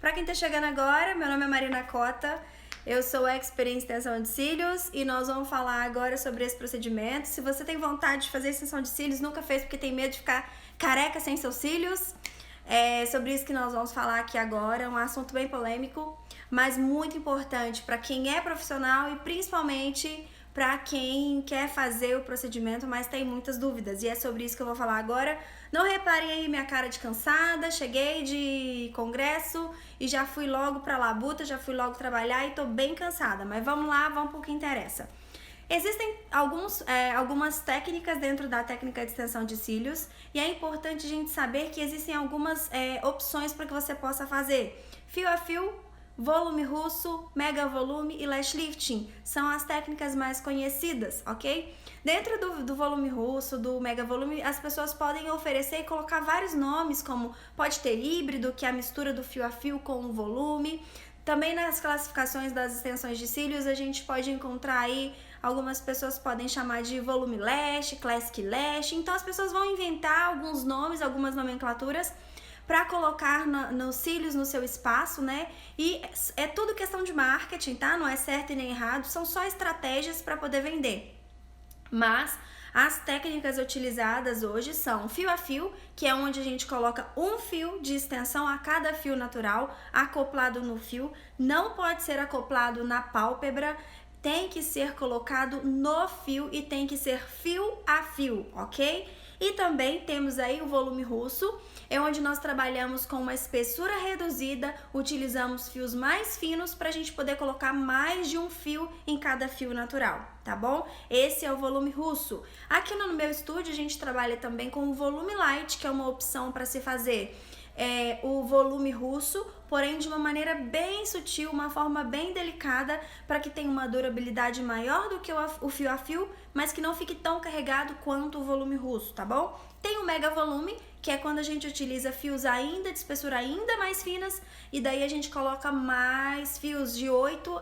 Para quem tá chegando agora, meu nome é Marina Cota, eu sou expert em extensão de cílios e nós vamos falar agora sobre esse procedimento. Se você tem vontade de fazer extensão de cílios, nunca fez porque tem medo de ficar careca sem seus cílios, é sobre isso que nós vamos falar aqui agora. É um assunto bem polêmico, mas muito importante para quem é profissional e principalmente para quem quer fazer o procedimento, mas tem muitas dúvidas. E é sobre isso que eu vou falar agora. Não reparem aí minha cara de cansada, cheguei de congresso e já fui logo pra labuta, já fui logo trabalhar e tô bem cansada. Mas vamos lá, vamos pro que interessa. Existem algumas técnicas dentro da técnica de extensão de cílios e é importante a gente saber que existem algumas opções para que você possa fazer. Fio a fio, volume russo, mega volume e lash lifting são as técnicas mais conhecidas, ok? Dentro do volume russo, do mega volume, as pessoas podem oferecer e colocar vários nomes, como pode ter híbrido, que é a mistura do fio a fio com o volume. Também nas classificações das extensões de cílios a gente pode encontrar aí, algumas pessoas podem chamar de volume lash, classic lash, então as pessoas vão inventar alguns nomes, algumas nomenclaturas para colocar nos cílios, no seu espaço, né? E é tudo questão de marketing, tá? Não é certo e nem errado, são só estratégias para poder vender. Mas as técnicas utilizadas hoje são fio a fio, que é onde a gente coloca um fio de extensão a cada fio natural, acoplado no fio, não pode ser acoplado na pálpebra, tem que ser colocado no fio e tem que ser fio a fio, ok? E também temos aí o volume russo, é onde nós trabalhamos com uma espessura reduzida, utilizamos fios mais finos para a gente poder colocar mais de um fio em cada fio natural, tá bom? Esse é o volume russo. Aqui no meu estúdio a gente trabalha também com o volume light, que é uma opção para se fazer o volume russo, porém de uma maneira bem sutil, uma forma bem delicada, para que tenha uma durabilidade maior do que o fio a fio, mas que não fique tão carregado quanto o volume russo, tá bom? Tem o mega volume, que é quando a gente utiliza fios ainda de espessura ainda mais finas, e daí a gente coloca mais fios de 8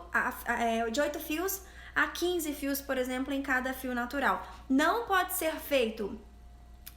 fios a 15 fios, por exemplo, em cada fio natural. Não pode ser feito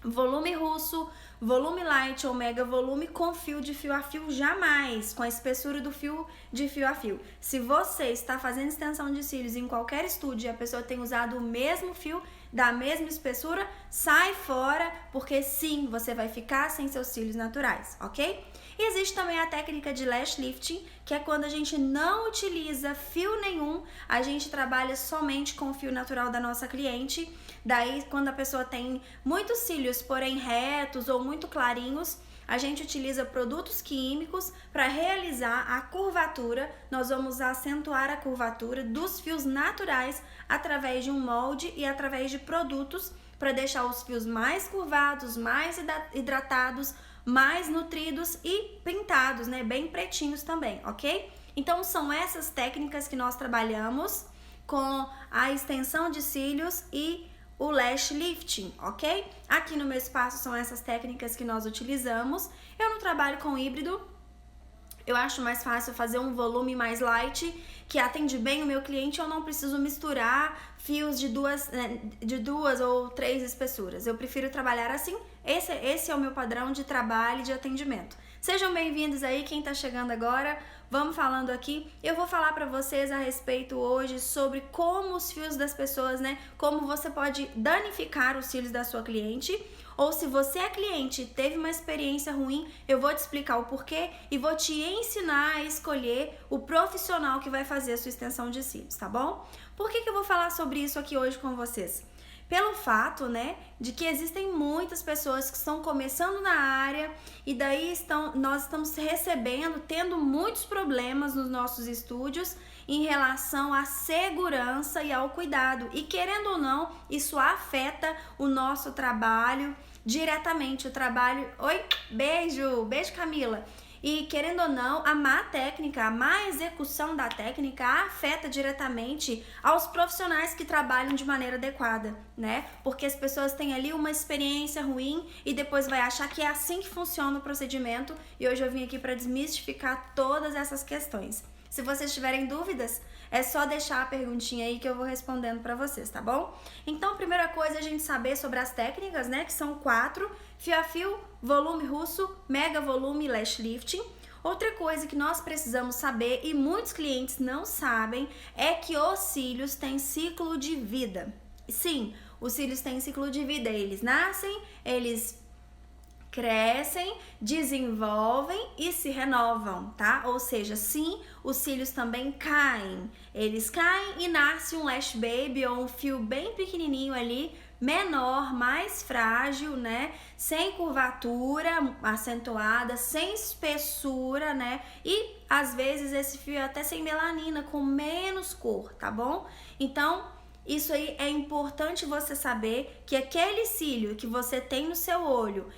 volume russo, volume light ou mega volume com fio de fio a fio jamais, com a espessura do fio de fio a fio. Se você está fazendo extensão de cílios em qualquer estúdio e a pessoa tem usado o mesmo fio, da mesma espessura, sai fora, porque sim, você vai ficar sem seus cílios naturais, ok? E existe também a técnica de lash lifting, que é quando a gente não utiliza fio nenhum, a gente trabalha somente com o fio natural da nossa cliente. Daí, quando a pessoa tem muitos cílios, porém retos ou muito clarinhos, a gente utiliza produtos químicos para realizar a curvatura. Nós vamos acentuar a curvatura dos fios naturais através de um molde e através de produtos para deixar os fios mais curvados, mais hidratados, mais nutridos e pintados, né? Bem pretinhos também, ok? Então são essas técnicas que nós trabalhamos com a extensão de cílios e o lash lifting, ok? Aqui no meu espaço são essas técnicas que nós utilizamos. Eu não trabalho com híbrido, eu acho mais fácil fazer um volume mais light, que atende bem o meu cliente, eu não preciso misturar fios de duas ou três espessuras. Eu prefiro trabalhar assim, esse é o meu padrão de trabalho e de atendimento. Sejam bem-vindos aí, quem tá chegando agora, vamos falando aqui. Eu vou falar para vocês a respeito hoje sobre como os fios das pessoas, né, como você pode danificar os cílios da sua cliente, ou se você é cliente e teve uma experiência ruim, eu vou te explicar o porquê e vou te ensinar a escolher o profissional que vai fazer a sua extensão de cílios, tá bom? Por que eu vou falar sobre isso aqui hoje com vocês? Pelo fato, né, de que existem muitas pessoas que estão começando na área e daí nós estamos tendo muitos problemas nos nossos estúdios em relação à segurança e ao cuidado. E querendo ou não, isso afeta o nosso trabalho diretamente, Oi, beijo Camila. E querendo ou não, a má técnica, a má execução da técnica afeta diretamente aos profissionais que trabalham de maneira adequada, né? Porque as pessoas têm ali uma experiência ruim e depois vai achar que é assim que funciona o procedimento. E hoje eu vim aqui para desmistificar todas essas questões. Se vocês tiverem dúvidas, é só deixar a perguntinha aí que eu vou respondendo para vocês, tá bom? Então, a primeira coisa é a gente saber sobre as técnicas, né? Que são 4: fio a fio, volume russo, mega volume e lash lifting. Outra coisa que nós precisamos saber e muitos clientes não sabem é que os cílios têm ciclo de vida. Sim, os cílios têm ciclo de vida. Eles nascem, eles crescem, desenvolvem e se renovam, tá? Ou seja, sim, os cílios também caem. Eles caem e nasce um lash baby ou um fio bem pequenininho ali, menor, mais frágil, né? Sem curvatura acentuada, sem espessura, né? E às vezes esse fio é até sem melanina, com menos cor, tá bom? Então, isso aí é importante você saber que aquele cílio que você tem no seu olho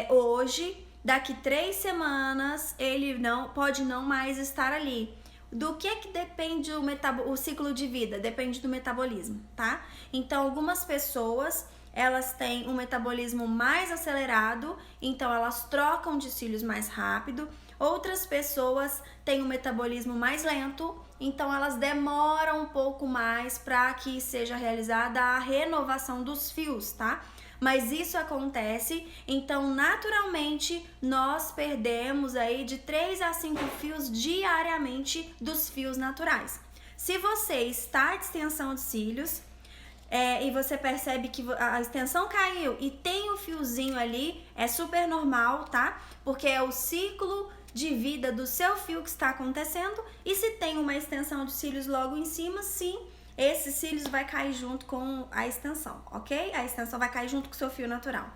hoje, daqui 3 semanas, ele pode não mais estar ali. Do que depende o ciclo de vida? Depende do metabolismo, tá? Então, algumas pessoas, elas têm um metabolismo mais acelerado, então elas trocam de cílios mais rápido. Outras pessoas têm um metabolismo mais lento, então elas demoram um pouco mais para que seja realizada a renovação dos fios, tá? Mas isso acontece, então naturalmente nós perdemos aí de 3 a 5 fios diariamente dos fios naturais. Se você está de extensão de cílios e você percebe que a extensão caiu e tem um fiozinho ali, é super normal, tá? Porque é o ciclo de vida do seu fio que está acontecendo, e se tem uma extensão de cílios logo em cima, sim, esse cílios vai cair junto com a extensão, ok? A extensão vai cair junto com o seu fio natural.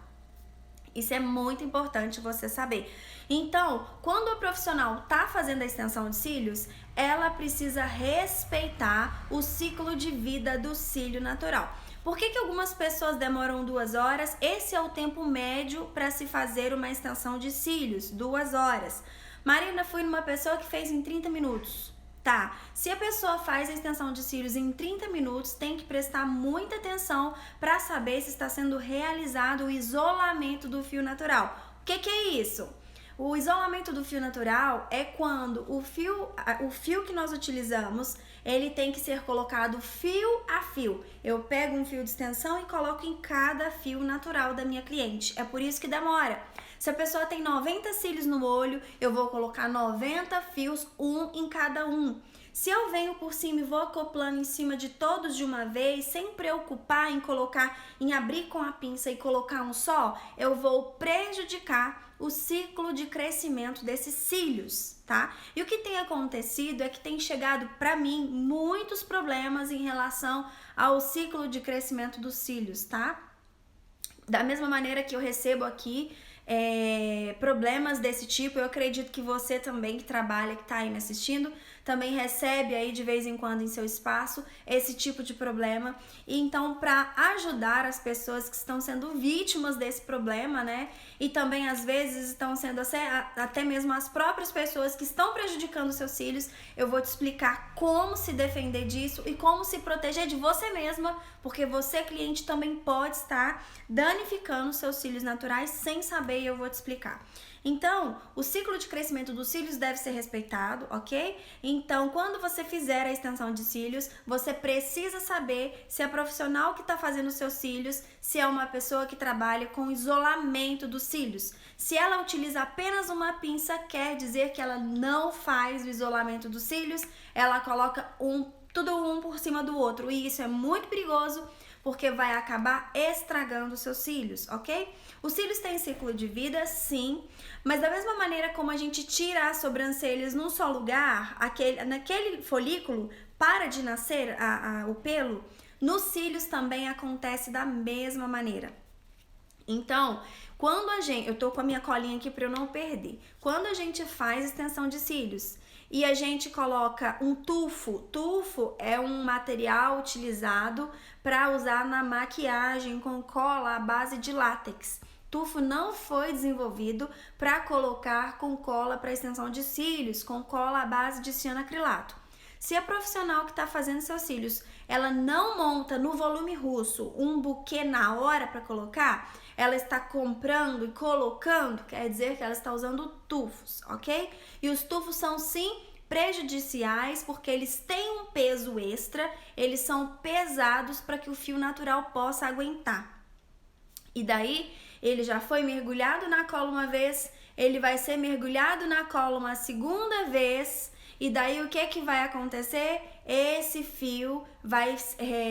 Isso é muito importante você saber. Então, quando o profissional tá fazendo a extensão de cílios, ela precisa respeitar o ciclo de vida do cílio natural. Por que algumas pessoas demoram 2 horas? Esse é o tempo médio para se fazer uma extensão de cílios, 2 horas. Marina, fui numa pessoa que fez em 30 minutos. Tá, se a pessoa faz a extensão de cílios em 30 minutos, tem que prestar muita atenção para saber se está sendo realizado o isolamento do fio natural. O que é isso? O isolamento do fio natural é quando o fio que nós utilizamos, ele tem que ser colocado fio a fio. Eu pego um fio de extensão e coloco em cada fio natural da minha cliente. É por isso que demora. Se a pessoa tem 90 cílios no olho, eu vou colocar 90 fios, um em cada um. Se eu venho por cima e vou acoplando em cima de todos de uma vez, sem preocupar em abrir com a pinça e colocar um só, eu vou prejudicar o ciclo de crescimento desses cílios, tá? E o que tem acontecido é que tem chegado para mim muitos problemas em relação ao ciclo de crescimento dos cílios, tá? Da mesma maneira que eu recebo aqui problemas desse tipo, eu acredito que você também que trabalha, que tá aí me assistindo, também recebe aí de vez em quando em seu espaço esse tipo de problema. E então, para ajudar as pessoas que estão sendo vítimas desse problema, né? E também às vezes estão sendo até mesmo as próprias pessoas que estão prejudicando os seus cílios, eu vou te explicar como se defender disso e como se proteger de você mesma, porque você, cliente, também pode estar danificando os seus cílios naturais sem saber, e eu vou te explicar. Então, o ciclo de crescimento dos cílios deve ser respeitado, ok? Então, quando você fizer a extensão de cílios, você precisa saber se a profissional que está fazendo os seus cílios, se é uma pessoa que trabalha com isolamento dos cílios. Se ela utiliza apenas uma pinça, quer dizer que ela não faz o isolamento dos cílios, ela coloca tudo um por cima do outro, e isso é muito perigoso, porque vai acabar estragando os seus cílios, ok? Os cílios têm ciclo de vida, sim, mas da mesma maneira como a gente tira as sobrancelhas num só lugar, naquele folículo para de nascer o pelo, nos cílios também acontece da mesma maneira. Então, eu tô com a minha colinha aqui para eu não perder. Quando a gente faz extensão de cílios e a gente coloca um tufo é um material utilizado para usar na maquiagem com cola à base de látex. Tufo não foi desenvolvido para colocar com cola para extensão de cílios, com cola à base de cianoacrilato. Se a profissional que está fazendo seus cílios, ela não monta no volume russo um buquê na hora para colocar, ela está comprando e colocando, quer dizer que ela está usando tufos, ok? E os tufos são sim prejudiciais porque eles têm um peso extra, eles são pesados para que o fio natural possa aguentar. E daí, ele já foi mergulhado na cola uma vez, ele vai ser mergulhado na cola uma segunda vez. E daí o que vai acontecer? Esse fio vai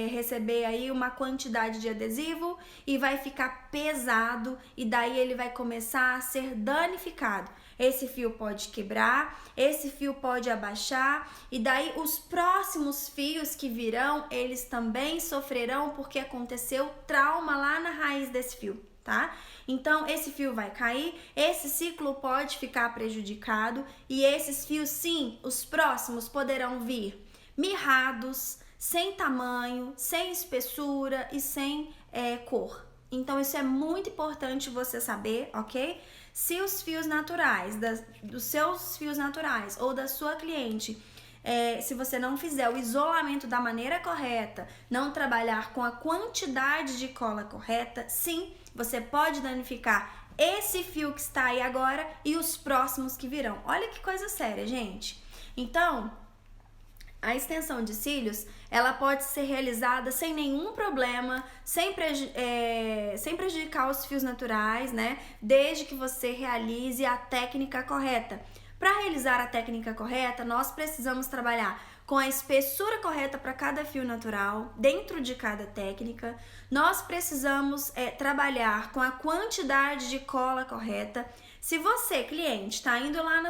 receber aí uma quantidade de adesivo e vai ficar pesado e daí ele vai começar a ser danificado. Esse fio pode quebrar, esse fio pode abaixar e daí os próximos fios que virão, eles também sofrerão porque aconteceu trauma lá na raiz desse fio, tá? Então, esse fio vai cair, esse ciclo pode ficar prejudicado e esses fios, sim, os próximos poderão vir mirrados, sem tamanho, sem espessura e sem cor. Então, isso é muito importante você saber, ok? Se os fios naturais, dos seus fios naturais ou da sua cliente, se você não fizer o isolamento da maneira correta, não trabalhar com a quantidade de cola correta, sim, você pode danificar esse fio que está aí agora e os próximos que virão. Olha que coisa séria, gente. Então, a extensão de cílios, ela pode ser realizada sem nenhum problema, sem prejudicar os fios naturais, né? Desde que você realize a técnica correta. Para realizar a técnica correta, nós precisamos trabalhar com a espessura correta para cada fio natural, dentro de cada técnica. Nós precisamos trabalhar com a quantidade de cola correta. Se você, cliente, está indo lá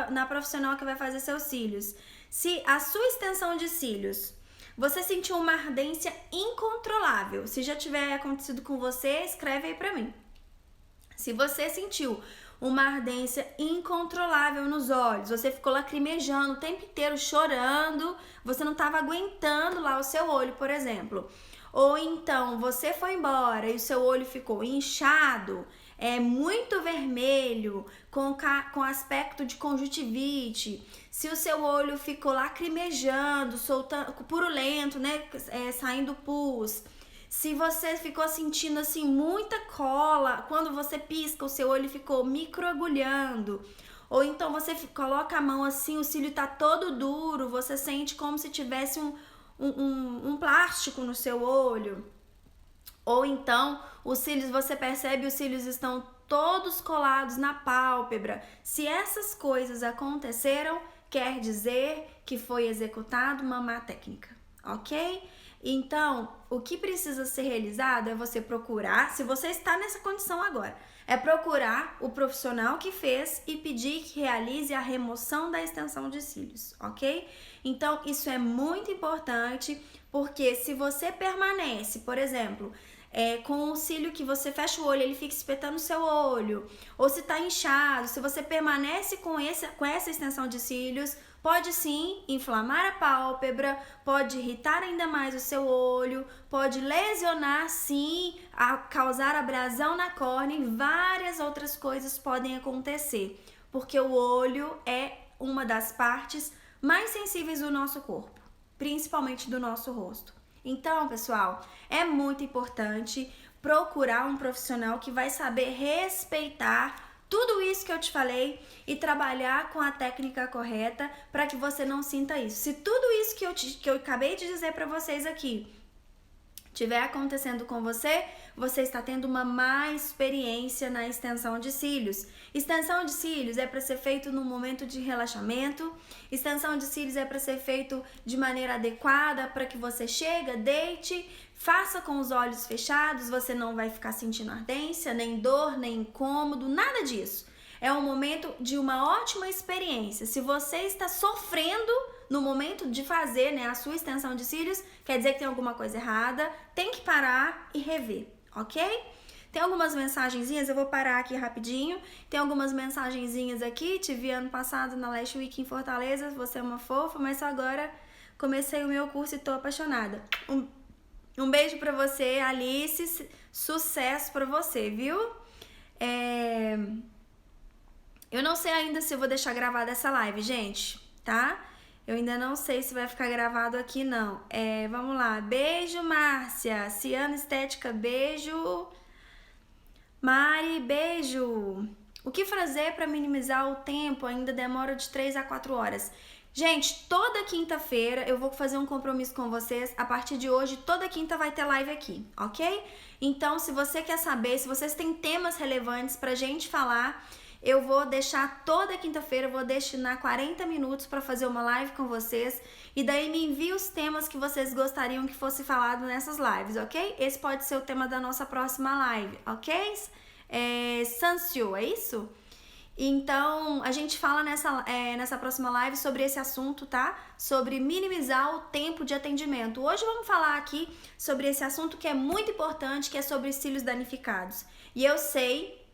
na profissional que vai fazer seus cílios, se a sua extensão de cílios, você sentiu uma ardência incontrolável, se já tiver acontecido com você, escreve aí para mim. Se você sentiu uma ardência incontrolável nos olhos, você ficou lacrimejando o tempo inteiro, chorando, você não estava aguentando lá o seu olho, por exemplo. Ou então você foi embora e o seu olho ficou inchado, muito vermelho, com aspecto de conjuntivite. Se o seu olho ficou lacrimejando, soltando, purulento, né, saindo pus. Se você ficou sentindo assim muita cola, quando você pisca o seu olho ficou microagulhando, ou então você coloca a mão assim, o cílio tá todo duro, você sente como se tivesse um plástico no seu olho, ou então os cílios, você percebe os cílios estão todos colados na pálpebra. Se essas coisas aconteceram, quer dizer que foi executada uma má técnica, ok? Então, o que precisa ser realizado é você procurar, se você está nessa condição agora, é procurar o profissional que fez e pedir que realize a remoção da extensão de cílios, ok? Então, isso é muito importante, porque se você permanece, por exemplo, com o cílio que você fecha o olho, ele fica espetando o seu olho, ou se está inchado, se você permanece com essa extensão de cílios, pode sim inflamar a pálpebra, pode irritar ainda mais o seu olho, pode lesionar sim, causar abrasão na córnea e várias outras coisas podem acontecer, porque o olho é uma das partes mais sensíveis do nosso corpo, principalmente do nosso rosto. Então, pessoal, é muito importante procurar um profissional que vai saber respeitar tudo isso que eu te falei e trabalhar com a técnica correta para que você não sinta isso. Se tudo isso que eu acabei de dizer para vocês aqui estiver acontecendo com você, você está tendo uma má experiência na extensão de cílios. Extensão de cílios é para ser feito no momento de relaxamento. Extensão de cílios é para ser feito de maneira adequada para que você chega, deite, faça com os olhos fechados, você não vai ficar sentindo ardência, nem dor, nem incômodo, nada disso. É um momento de uma ótima experiência. Se você está sofrendo no momento de fazer, né, a sua extensão de cílios, quer dizer que tem alguma coisa errada, tem que parar e rever, ok? Tem algumas mensagenzinhas, eu vou parar aqui rapidinho. Tem algumas mensagenzinhas aqui, te vi ano passado na Last Week em Fortaleza, você é uma fofa, mas só agora comecei o meu curso e tô apaixonada. Um beijo pra você, Alice, sucesso pra você, viu? Eu não sei ainda se eu vou deixar gravada essa live, gente, tá? Eu ainda não sei se vai ficar gravado aqui, não. Vamos lá. Beijo, Márcia. Ciana Estética, beijo. Mari, beijo. O que fazer para minimizar o tempo? Ainda demora de 3 a 4 horas. Gente, toda quinta-feira eu vou fazer um compromisso com vocês. A partir de hoje, toda quinta vai ter live aqui, ok? Então, se você quer saber, se vocês têm temas relevantes pra gente falar, Eu vou deixar toda quinta-feira, eu vou destinar 40 minutos para fazer uma live com vocês. E daí me envie os temas que vocês gostariam que fosse falado nessas lives, ok? Esse pode ser o tema da nossa próxima live, ok? Sansio, é isso? Então, a gente fala nessa próxima live sobre esse assunto, tá? Sobre minimizar o tempo de atendimento. Hoje vamos falar aqui sobre esse assunto que é muito importante, que é sobre cílios danificados. E eu sei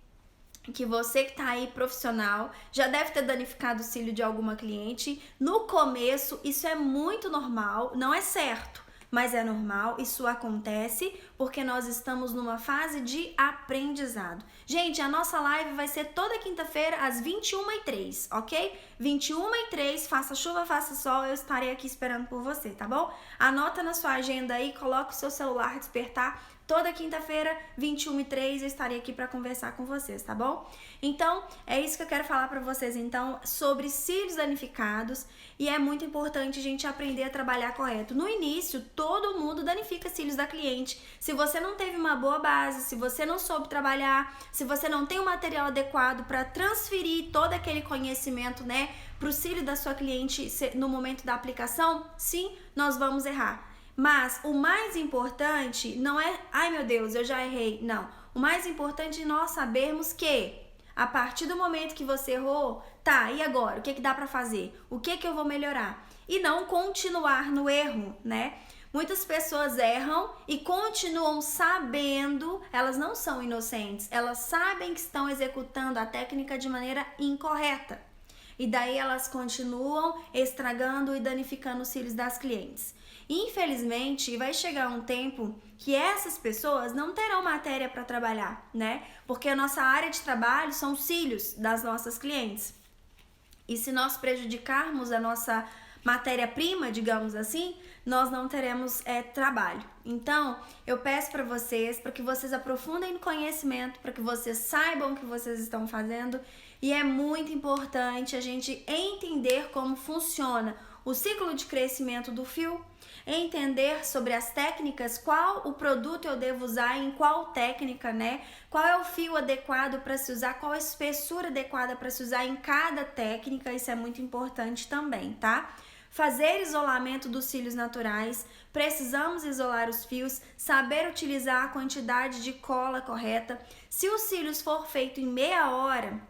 que você que tá aí profissional já deve ter danificado o cílio de alguma cliente. No começo, isso é muito normal, não é certo, mas é normal, isso acontece porque nós estamos numa fase de aprendizado. Gente, a nossa live vai ser toda quinta-feira às 21h03, ok? 21h03, faça chuva, faça sol, eu estarei aqui esperando por você, tá bom? Anota na sua agenda aí, coloca o seu celular despertar. Toda quinta-feira, 21h03, eu estarei aqui para conversar com vocês, tá bom? Então, é isso que eu quero falar para vocês, então, sobre cílios danificados. E é muito importante a gente aprender a trabalhar correto. No início, todo mundo danifica cílios da cliente. Se você não teve uma boa base, se você não soube trabalhar, se você não tem o material adequado para transferir todo aquele conhecimento, né, para o cílio da sua cliente no momento da aplicação, sim, nós vamos errar. Mas o mais importante não é, ai meu Deus, eu já errei. Não. O mais importante é nós sabermos que a partir do momento que você errou, tá, e agora? O que dá pra fazer? O que eu vou melhorar? E não continuar no erro, né? Muitas pessoas erram e continuam sabendo, elas não são inocentes, elas sabem que estão executando a técnica de maneira incorreta. E daí elas continuam estragando e danificando os cílios das clientes. Infelizmente, vai chegar um tempo que essas pessoas não terão matéria para trabalhar, né? Porque a nossa área de trabalho são os cílios das nossas clientes. E se nós prejudicarmos a nossa matéria-prima, digamos assim, nós não teremos trabalho. Então, eu peço para que vocês aprofundem no conhecimento, para que vocês saibam o que vocês estão fazendo. E é muito importante a gente entender como funciona o ciclo de crescimento do fio, entender sobre as técnicas, qual o produto eu devo usar, em qual técnica, né? Qual é o fio adequado para se usar, qual a espessura adequada para se usar em cada técnica, isso é muito importante também, tá? Fazer isolamento dos cílios naturais, precisamos isolar os fios, saber utilizar a quantidade de cola correta. Se os cílios for feito em meia hora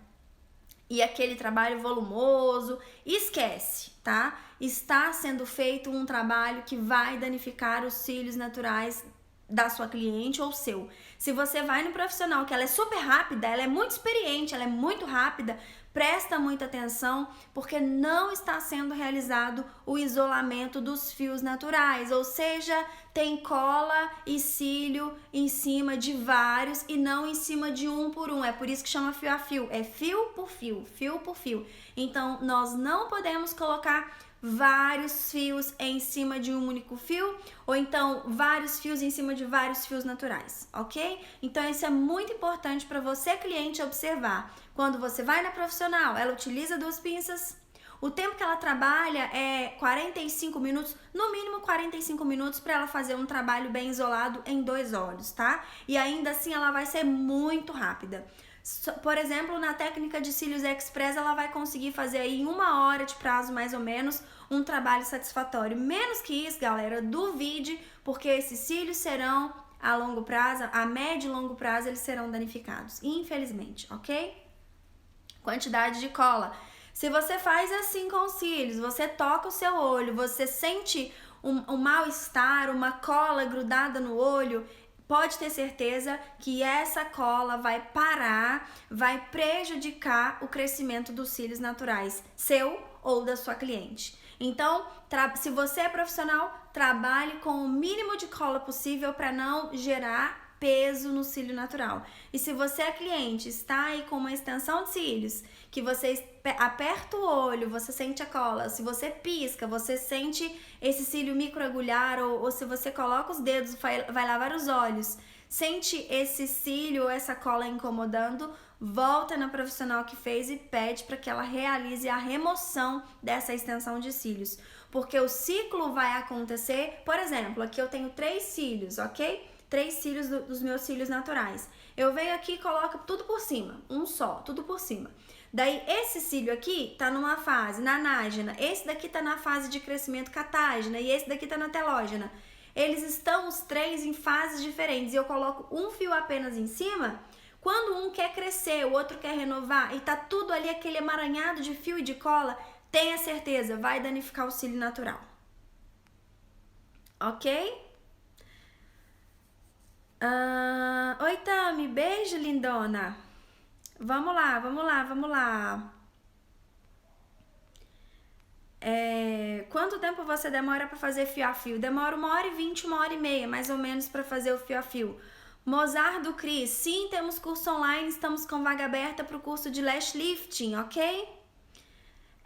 e aquele trabalho volumoso, esquece, tá? Está sendo feito um trabalho que vai danificar os cílios naturais da sua cliente ou seu. Se você vai no profissional que ela é super rápida, ela é muito experiente, ela é muito rápida, presta muita atenção, porque não está sendo realizado o isolamento dos fios naturais, ou seja, tem cola e cílio em cima de vários e não em cima de um por um. É por isso que chama fio a fio, é fio por fio, fio por fio. Então, nós não podemos colocar vários fios em cima de um único fio, ou então vários fios em cima de vários fios naturais, ok? Então isso é muito importante para você, cliente, observar. Quando você vai na profissional, ela utiliza 2 pinças, o tempo que ela trabalha é 45 minutos, no mínimo 45 minutos para ela fazer um trabalho bem isolado em 2 olhos, tá? E ainda assim ela vai ser muito rápida. Por exemplo, na técnica de cílios express, ela vai conseguir fazer aí em 1 hora de prazo, mais ou menos, um trabalho satisfatório. Menos que isso, galera, duvide, porque esses cílios serão a longo prazo, a médio e longo prazo, eles serão danificados, infelizmente, ok? Quantidade de cola. Se você faz assim com os cílios, você toca o seu olho, você sente um mal-estar, uma cola grudada no olho, pode ter certeza que essa cola vai parar, vai prejudicar o crescimento dos cílios naturais, seu ou da sua cliente. Então, se você é profissional, trabalhe com o mínimo de cola possível para não gerar peso no cílio natural. E se você é cliente, está aí com uma extensão de cílios, que você aperta o olho, você sente a cola, se você pisca, você sente esse cílio microagulhar, ou se você coloca os dedos, vai lavar os olhos, sente esse cílio ou essa cola incomodando, volta na profissional que fez e pede para que ela realize a remoção dessa extensão de cílios. Porque o ciclo vai acontecer, por exemplo, aqui eu tenho 3 cílios, ok? 3 cílios dos meus cílios naturais. Eu venho aqui e coloco tudo por cima, um só, tudo por cima. Daí, esse cílio aqui tá numa fase nanágena, esse daqui tá na fase de crescimento catágena e esse daqui tá na telógena. Eles estão os 3 em fases diferentes e eu coloco um fio apenas em cima. Quando um quer crescer, o outro quer renovar e tá tudo ali aquele emaranhado de fio e de cola, tenha certeza, vai danificar o cílio natural. Ok? Oi, Tami, beijo, lindona. Vamos lá, vamos lá, vamos lá. Quanto tempo você demora para fazer fio a fio? Demora 1h20, 1h30, mais ou menos, para fazer o fio a fio. Mozart do Cris, sim, temos curso online, estamos com vaga aberta para o curso de lash lifting, ok?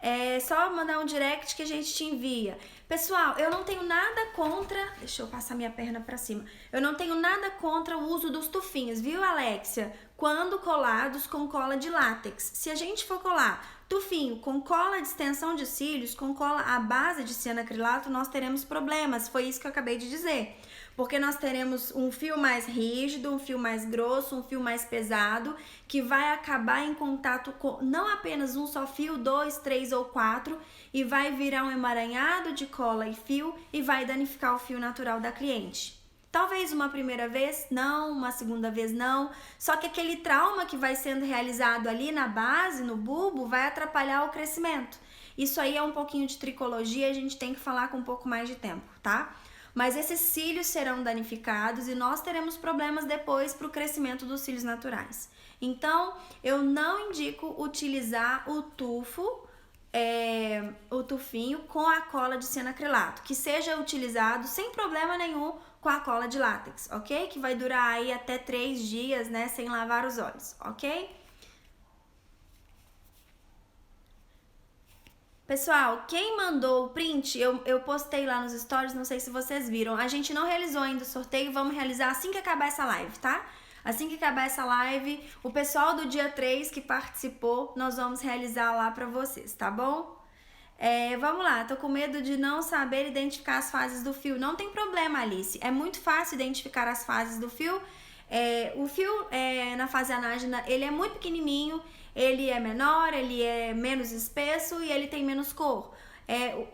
É só mandar um direct que a gente te envia. Pessoal, eu não tenho nada contra... Deixa eu passar minha perna pra cima. Eu não tenho nada contra o uso dos tufinhos, viu, Alexia? Quando colados com cola de látex. Se a gente for colar tufinho com cola de extensão de cílios, com cola à base de cianacrilato, nós teremos problemas. Foi isso que eu acabei de dizer. Porque nós teremos um fio mais rígido, um fio mais grosso, um fio mais pesado, que vai acabar em contato com não apenas um só fio, 2, 3 ou 4, e vai virar um emaranhado de cola e fio e vai danificar o fio natural da cliente. Talvez uma primeira vez, não, uma segunda vez não, só que aquele trauma que vai sendo realizado ali na base, no bulbo, vai atrapalhar o crescimento. Isso aí é um pouquinho de tricologia, a gente tem que falar com um pouco mais de tempo, tá? Mas esses cílios serão danificados e nós teremos problemas depois para o crescimento dos cílios naturais. Então, eu não indico utilizar o tufinho com a cola de cianacrilato, que seja utilizado sem problema nenhum com a cola de látex, ok? Que vai durar aí até 3 dias, né, sem lavar os olhos, ok? Pessoal, quem mandou o print, eu postei lá nos stories, não sei se vocês viram. A gente não realizou ainda o sorteio, vamos realizar assim que acabar essa live, tá? Assim que acabar essa live, o pessoal do dia 3 que participou, nós vamos realizar lá pra vocês, tá bom? Vamos lá, tô com medo de não saber identificar as fases do fio. Não tem problema, Alice, é muito fácil identificar as fases do fio. O fio na fase anágena, ele é muito pequenininho, ele é menor, ele é menos espesso e ele tem menos cor.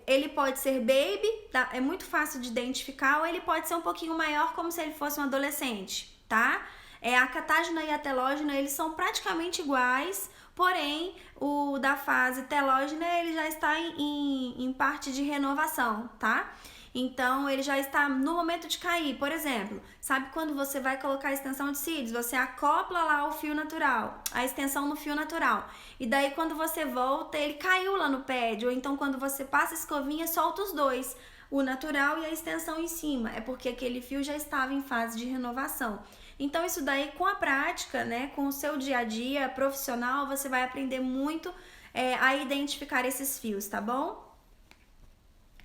Ele pode ser baby, tá? É muito fácil de identificar, ou ele pode ser um pouquinho maior, como se ele fosse um adolescente, tá? A catágena e a telógena, eles são praticamente iguais, porém, o da fase telógena, ele já está em parte de renovação, tá? Então, ele já está no momento de cair. Por exemplo, sabe quando você vai colocar a extensão de cílios? Você acopla lá o fio natural, a extensão no fio natural. E daí, quando você volta, ele caiu lá no pad. Ou então, quando você passa a escovinha, solta os dois, o natural e a extensão em cima. É porque aquele fio já estava em fase de renovação. Então, isso daí, com a prática, né, com o seu dia a dia profissional, você vai aprender muito a identificar esses fios, tá bom?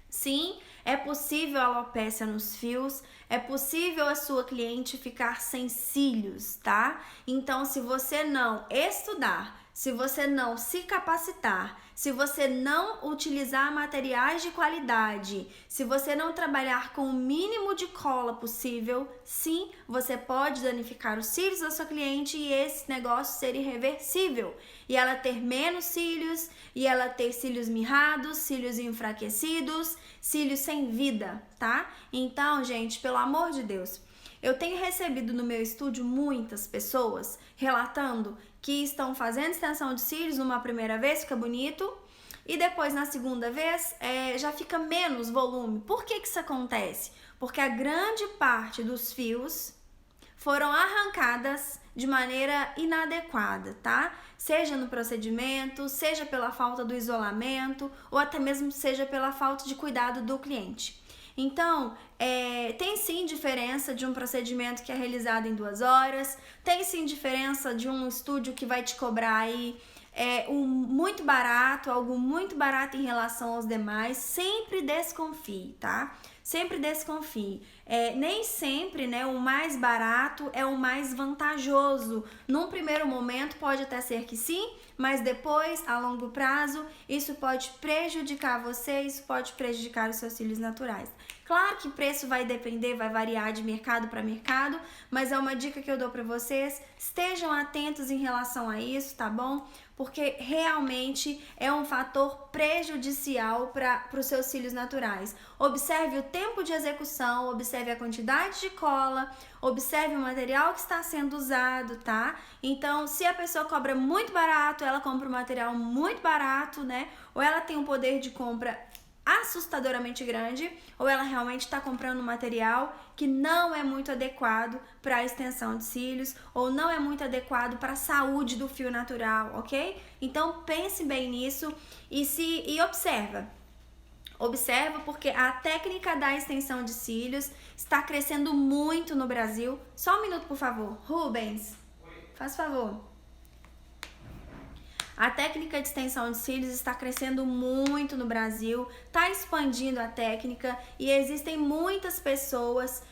Sim, é possível alopécia nos fios, é possível a sua cliente ficar sem cílios, tá? Então, se você não estudar, se você não se capacitar, se você não utilizar materiais de qualidade, se você não trabalhar com o mínimo de cola possível, sim, você pode danificar os cílios da sua cliente e esse negócio ser irreversível. E ela ter menos cílios, e ela ter cílios mirrados, cílios enfraquecidos, cílios sem vida, tá? Então, gente, pelo amor de Deus, eu tenho recebido no meu estúdio muitas pessoas relatando que estão fazendo extensão de cílios numa primeira vez, fica bonito, e depois na segunda vez já fica menos volume. Por que isso acontece? Porque a grande parte dos fios foram arrancadas de maneira inadequada, tá? Seja no procedimento, seja pela falta do isolamento, ou até mesmo seja pela falta de cuidado do cliente. Então, tem sim diferença de um procedimento que é realizado em 2 horas, tem sim diferença de um estúdio que vai te cobrar aí muito barato, algo muito barato em relação aos demais. Sempre desconfie, tá? Sempre desconfie. Nem sempre, né, o mais barato é o mais vantajoso. Num primeiro momento pode até ser que sim, mas depois, a longo prazo, isso pode prejudicar você, isso pode prejudicar os seus cílios naturais. Claro que o preço vai depender, vai variar de mercado para mercado, mas é uma dica que eu dou para vocês. Estejam atentos em relação a isso, tá bom? Porque realmente é um fator prejudicial para os seus cílios naturais. Observe o tempo de execução, observe a quantidade de cola, observe o material que está sendo usado, tá? Então, se a pessoa cobra muito barato, ela compra um material muito barato, né? Ou ela tem um poder de compra assustadoramente grande, ou ela realmente está comprando um material que não é muito adequado para a extensão de cílios, ou não é muito adequado para a saúde do fio natural, ok? Então pense bem nisso e observa. Observa porque a técnica da extensão de cílios está crescendo muito no Brasil. Só um minuto, por favor. Rubens, faz favor. A técnica de extensão de cílios está crescendo muito no Brasil, está expandindo a técnica e existem muitas pessoas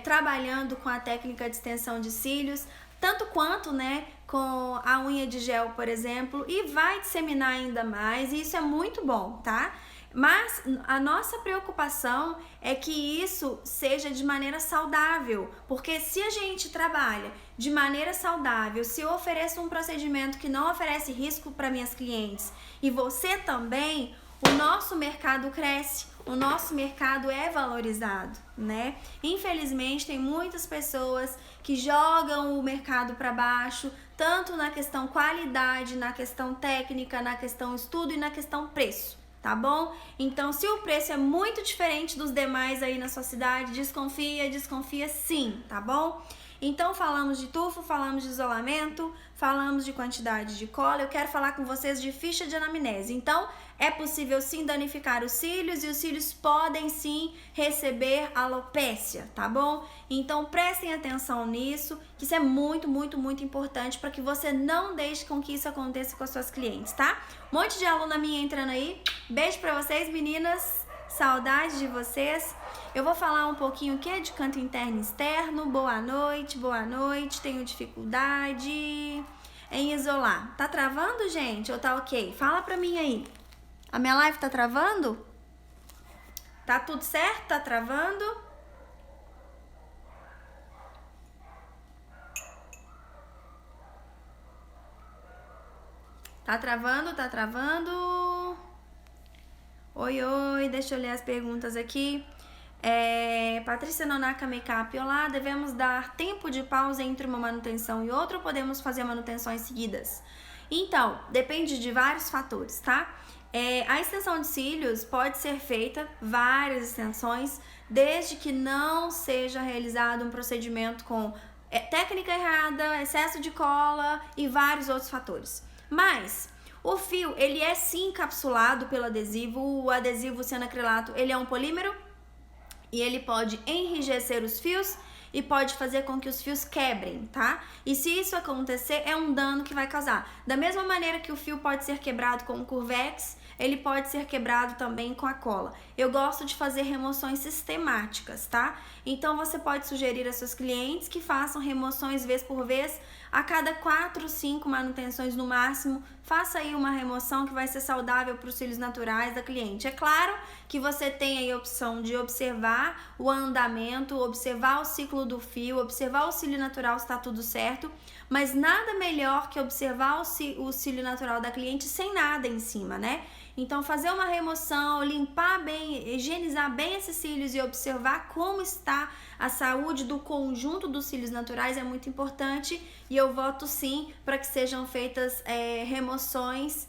trabalhando com a técnica de extensão de cílios, tanto quanto, né, com a unha de gel, por exemplo, e vai disseminar ainda mais, e isso é muito bom, tá? Mas a nossa preocupação é que isso seja de maneira saudável, porque se a gente trabalha de maneira saudável, se eu ofereço um procedimento que não oferece risco para minhas clientes e você também, o nosso mercado cresce, o nosso mercado é valorizado, né? Infelizmente tem muitas pessoas que jogam o mercado para baixo, tanto na questão qualidade, na questão técnica, na questão estudo e na questão preço. Tá bom? Então, se o preço é muito diferente dos demais aí na sua cidade, desconfia sim, tá bom? Então, falamos de tufo, falamos de isolamento, falamos de quantidade de cola. Eu quero falar com vocês de ficha de anamnese. Então, é possível sim danificar os cílios e os cílios podem sim receber alopécia, tá bom? Então, prestem atenção nisso, que isso é muito, muito, muito importante para que você não deixe com que isso aconteça com as suas clientes, tá? Um monte de aluna minha entrando aí. Beijo pra vocês, meninas. Saudade de vocês. Eu vou falar um pouquinho o que é de canto interno e externo. Boa noite. Tenho dificuldade em isolar. Tá travando, gente? Ou tá ok? Fala pra mim aí. A minha live tá travando? Tá tudo certo? Tá travando? Tá travando? Tá travando? Oi, deixa eu ler as perguntas aqui. Patrícia Nonaka Makeup, olá, devemos dar tempo de pausa entre uma manutenção e outra ou podemos fazer manutenções seguidas? Então, depende de vários fatores, tá? A extensão de cílios pode ser feita, várias extensões, desde que não seja realizado um procedimento com técnica errada, excesso de cola e vários outros fatores. Mas o fio, ele é sim encapsulado pelo adesivo. O adesivo cianoacrilato, ele é um polímero e ele pode enrijecer os fios e pode fazer com que os fios quebrem, tá? E se isso acontecer, é um dano que vai causar. Da mesma maneira que o fio pode ser quebrado com o Curvex, ele pode ser quebrado também com a cola. Eu gosto de fazer remoções sistemáticas, tá? Então você pode sugerir a seus clientes que façam remoções vez por vez, a cada 4, 5 manutenções no máximo. Faça aí uma remoção que vai ser saudável para os cílios naturais da cliente. É claro que você tem aí a opção de observar o andamento, observar o ciclo do fio, observar o cílio natural se está tudo certo, mas nada melhor que observar o cílio natural da cliente sem nada em cima, né? Então, fazer uma remoção, limpar bem, higienizar bem esses cílios e observar como está a saúde do conjunto dos cílios naturais é muito importante, e eu voto sim para que sejam feitas remoções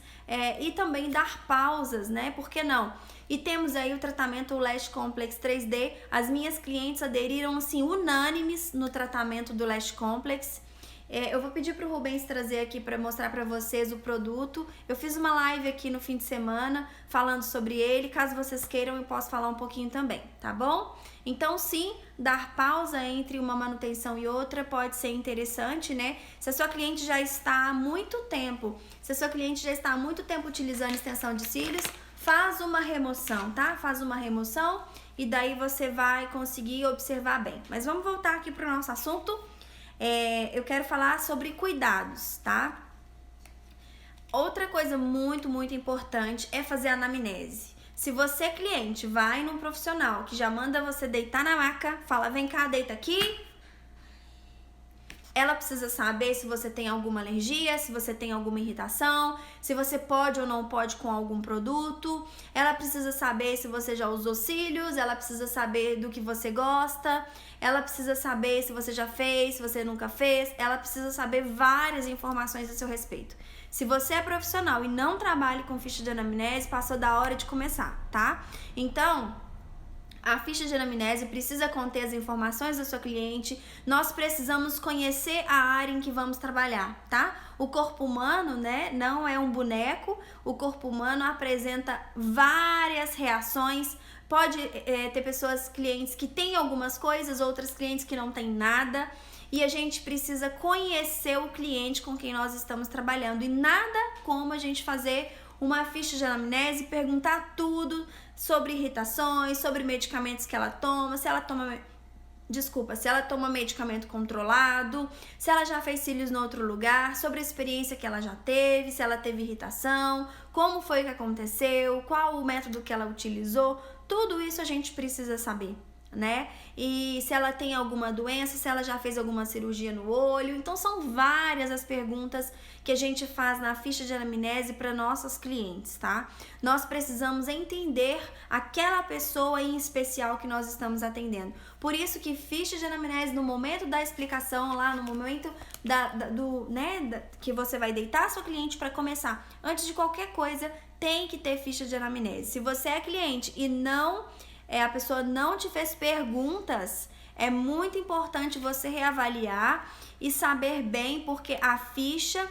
e também dar pausas, né? Por que não? E temos aí o tratamento Lash Complex 3D. As minhas clientes aderiram assim unânimes no tratamento do Lash Complex. Eu vou pedir pro Rubens trazer aqui para mostrar para vocês o produto. Eu fiz uma live aqui no fim de semana falando sobre ele. Caso vocês queiram, eu posso falar um pouquinho também, tá bom? Então, sim, dar pausa entre uma manutenção e outra pode ser interessante, né? Se a sua cliente já está há muito tempo, utilizando extensão de cílios, faz uma remoção, tá? Faz uma remoção e daí você vai conseguir observar bem. Mas vamos voltar aqui pro nosso assunto. Eu quero falar sobre cuidados, tá? Outra coisa muito, muito importante é fazer anamnese. Se você, cliente, vai num profissional que já manda você deitar na maca, fala, vem cá, deita aqui, ela precisa saber se você tem alguma alergia, se você tem alguma irritação, se você pode ou não pode com algum produto. Ela precisa saber se você já usou cílios, ela precisa saber do que você gosta, ela precisa saber se você já fez, se você nunca fez, ela precisa saber várias informações a seu respeito. Se você é profissional e não trabalha com ficha de anamnese, passou da hora de começar, tá? Então, a ficha de anamnese precisa conter as informações da sua cliente. Nós precisamos conhecer a área em que vamos trabalhar, tá? O corpo humano, né, não é um boneco. O corpo humano apresenta várias reações. Pode ter pessoas, clientes que têm algumas coisas, outras clientes que não têm nada. E a gente precisa conhecer o cliente com quem nós estamos trabalhando. E nada como a gente fazer uma ficha de anamnese e perguntar tudo sobre irritações, sobre medicamentos que ela toma, se ela toma medicamento controlado, se ela já fez cílios em outro lugar, sobre a experiência que ela já teve, se ela teve irritação, como foi que aconteceu, qual o método que ela utilizou, tudo isso a gente precisa saber, né? E se ela tem alguma doença, se ela já fez alguma cirurgia no olho. Então são várias as perguntas que a gente faz na ficha de anamnese para nossos clientes, tá? Nós precisamos entender aquela pessoa em especial que nós estamos atendendo. Por isso que ficha de anamnese, no momento da explicação, lá no momento que você vai deitar a sua cliente para começar, antes de qualquer coisa, tem que ter ficha de anamnese. Se você é cliente e a pessoa não te fez perguntas, é muito importante você reavaliar e saber bem, porque a ficha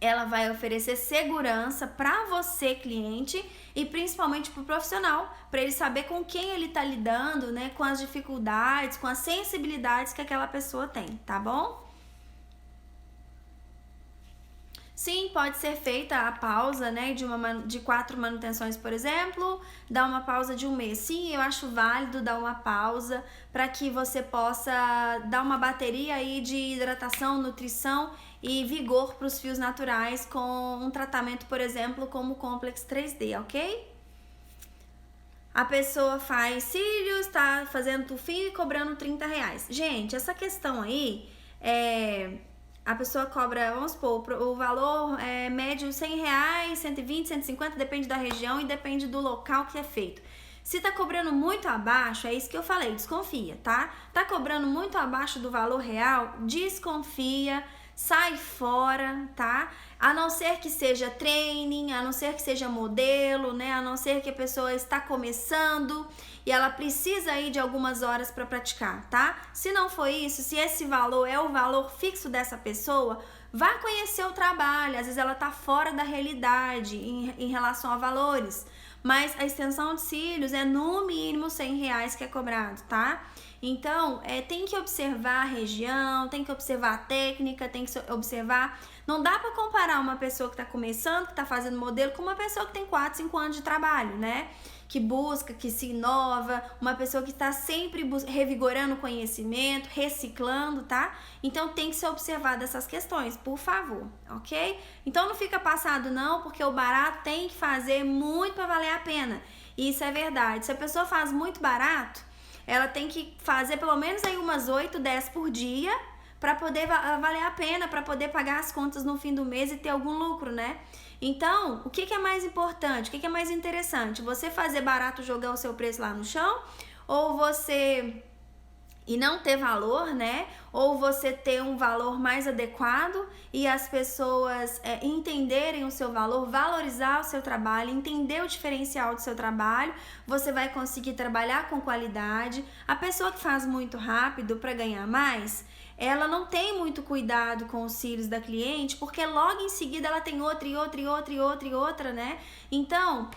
ela vai oferecer segurança para você, cliente, e principalmente para o profissional, para ele saber com quem ele está lidando, né, com as dificuldades, com as sensibilidades que aquela pessoa tem, tá bom? Sim, pode ser feita a pausa, né, de 4 manutenções, por exemplo, dar uma pausa de 1 mês. Sim, eu acho válido dar uma pausa para que você possa dar uma bateria aí de hidratação, nutrição e vigor para os fios naturais com um tratamento, por exemplo, como o Complex 3D, ok? A pessoa faz cílios, tá fazendo tufinho e cobrando R$30. Gente, essa questão aí a pessoa cobra, vamos supor, o valor médio R$100, 120, 150, depende da região e depende do local que é feito. Se tá cobrando muito abaixo, é isso que eu falei, desconfia, tá? Tá cobrando muito abaixo do valor real, desconfia, sai fora, tá? A não ser que seja training, a não ser que seja modelo, né? A não ser que a pessoa está começando e ela precisa aí de algumas horas para praticar, tá? Se não for isso, se esse valor é o valor fixo dessa pessoa, vá conhecer o trabalho. Às vezes ela tá fora da realidade em relação a valores, mas a extensão de cílios é no mínimo R$100 que é cobrado, tá? Então, tem que observar a região, tem que observar a técnica, tem que observar. Não dá para comparar uma pessoa que está começando, que está fazendo modelo, com uma pessoa que tem 4, 5 anos de trabalho, né? Que busca, que se inova, uma pessoa que está sempre revigorando o conhecimento, reciclando, tá? Então tem que ser observado essas questões, por favor, ok? Então não fica passado não, porque o barato tem que fazer muito para valer a pena. Isso é verdade. Se a pessoa faz muito barato, ela tem que fazer pelo menos aí umas 8, 10 por dia para poder valer a pena, para poder pagar as contas no fim do mês e ter algum lucro, né? Então, o que é mais importante? O que é mais interessante? Você fazer barato, jogar o seu preço lá no chão? Ou você e não ter valor, né? Ou você ter um valor mais adequado e as pessoas entenderem o seu valor, valorizar o seu trabalho, entender o diferencial do seu trabalho, você vai conseguir trabalhar com qualidade. A pessoa que faz muito rápido para ganhar mais, ela não tem muito cuidado com os cílios da cliente, porque logo em seguida ela tem outra, né? Então,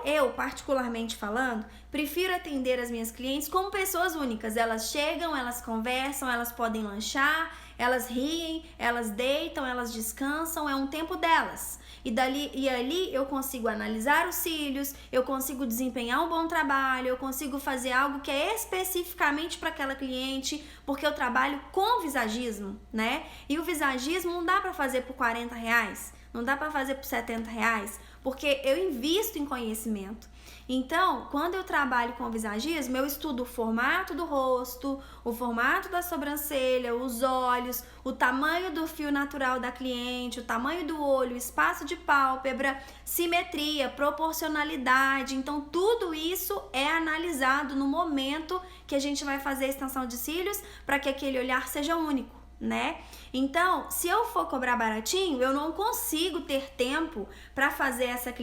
eu particularmente falando, prefiro atender as minhas clientes como pessoas únicas. Elas chegam, elas conversam, elas podem lanchar, elas riem, elas deitam, elas descansam, é um tempo delas. E ali eu consigo analisar os cílios, eu consigo desempenhar um bom trabalho, eu consigo fazer algo que é especificamente para aquela cliente, porque eu trabalho com visagismo, né? E o visagismo não dá para fazer por R$40, Não dá pra fazer por R$70, porque eu invisto em conhecimento. Então, quando eu trabalho com visagismo, eu estudo o formato do rosto, o formato da sobrancelha, os olhos, o tamanho do fio natural da cliente, o tamanho do olho, o espaço de pálpebra, simetria, proporcionalidade. Então, tudo isso é analisado no momento que a gente vai fazer a extensão de cílios para que aquele olhar seja único, né? Então, se eu for cobrar baratinho, eu não consigo ter tempo para fazer nessa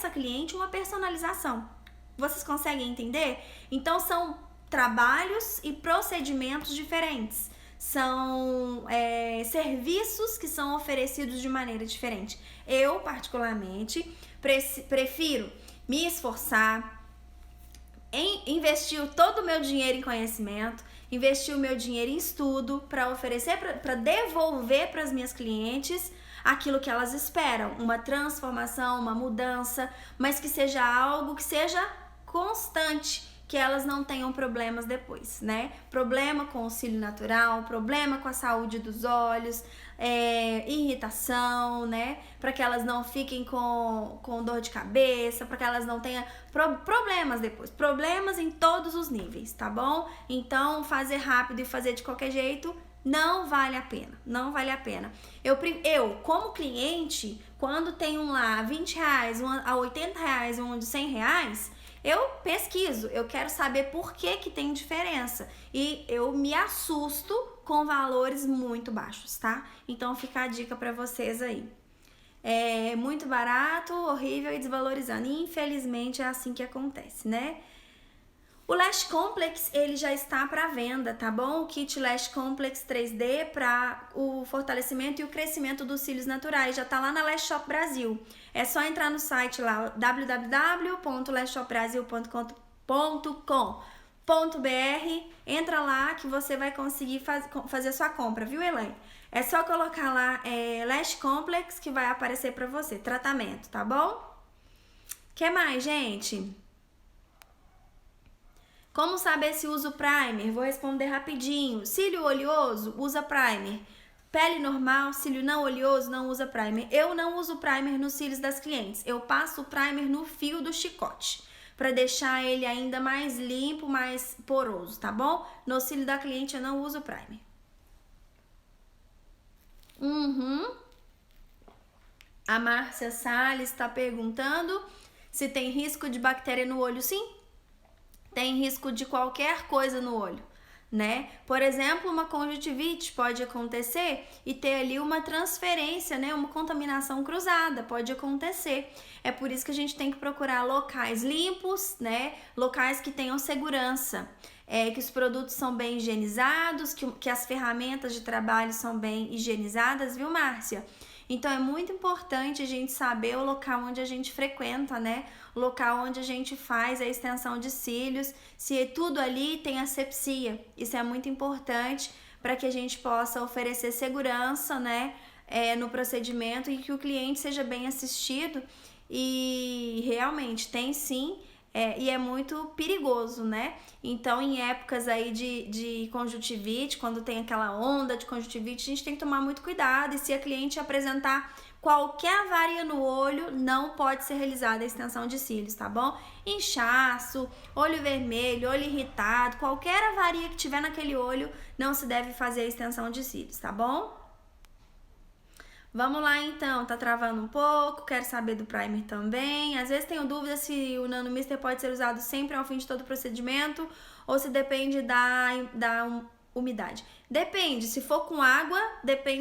cliente uma personalização. Vocês conseguem entender? Então, são trabalhos e procedimentos diferentes. São serviços que são oferecidos de maneira diferente. Eu, particularmente, prefiro me esforçar, investir todo o meu dinheiro em conhecimento, investir o meu dinheiro em estudo para oferecer, para devolver para as minhas clientes aquilo que elas esperam, uma transformação, uma mudança, mas que seja algo que seja constante, que elas não tenham problemas depois, né? Problema com o cílio natural, problema com a saúde dos olhos, irritação, né? Para que elas não fiquem com dor de cabeça, para que elas não tenham problemas depois, problemas em todos os níveis, tá bom? Então, fazer rápido e fazer de qualquer jeito não vale a pena, não vale a pena. Eu como cliente, quando tem um lá R$20, um a R$80, um de R$100, eu pesquiso, eu quero saber por que tem diferença. E eu me assusto com valores muito baixos, tá? Então fica a dica pra vocês aí. É muito barato, horrível e desvalorizando. Infelizmente é assim que acontece, né? O Lash Complex, ele já está para venda, tá bom? O kit Lash Complex 3D para o fortalecimento e o crescimento dos cílios naturais. Já tá lá na Lash Shop Brasil. É só entrar no site lá, www.lashshopbrasil.com.br. Entra lá que você vai conseguir fazer a sua compra, viu, Elaine? É só colocar lá Lash Complex que vai aparecer para você. Tratamento, tá bom? Que mais, gente? Como saber se uso primer? Vou responder rapidinho. Cílio oleoso, usa primer. Pele normal, cílio não oleoso, não usa primer. Eu não uso primer nos cílios das clientes. Eu passo o primer no fio do chicote, para deixar ele ainda mais limpo, mais poroso, tá bom? No cílio da cliente eu não uso primer. A Márcia Salles está perguntando se tem risco de bactéria no olho. Sim, tem risco de qualquer coisa no olho, né? Por exemplo, uma conjuntivite pode acontecer e ter ali uma transferência, né? Uma contaminação cruzada, pode acontecer. É por isso que a gente tem que procurar locais limpos, né? Locais que tenham segurança, que os produtos são bem higienizados, que as ferramentas de trabalho são bem higienizadas, viu, Márcia? Então é muito importante a gente saber o local onde a gente frequenta, né? O local onde a gente faz a extensão de cílios, se tudo ali tem asepsia. Isso é muito importante para que a gente possa oferecer segurança, né? No procedimento e que o cliente seja bem assistido. E realmente tem sim. E é muito perigoso, né? Então, em épocas aí de conjuntivite, quando tem aquela onda de conjuntivite, a gente tem que tomar muito cuidado. E se a cliente apresentar qualquer avaria no olho, não pode ser realizada a extensão de cílios, tá bom? Inchaço, olho vermelho, olho irritado, qualquer avaria que tiver naquele olho, não se deve fazer a extensão de cílios, tá bom? Vamos lá então, tá travando um pouco, quero saber do primer também. Às vezes tenho dúvida se o Nano Mister pode ser usado sempre ao fim de todo o procedimento ou se depende da umidade. Depende, se for com água,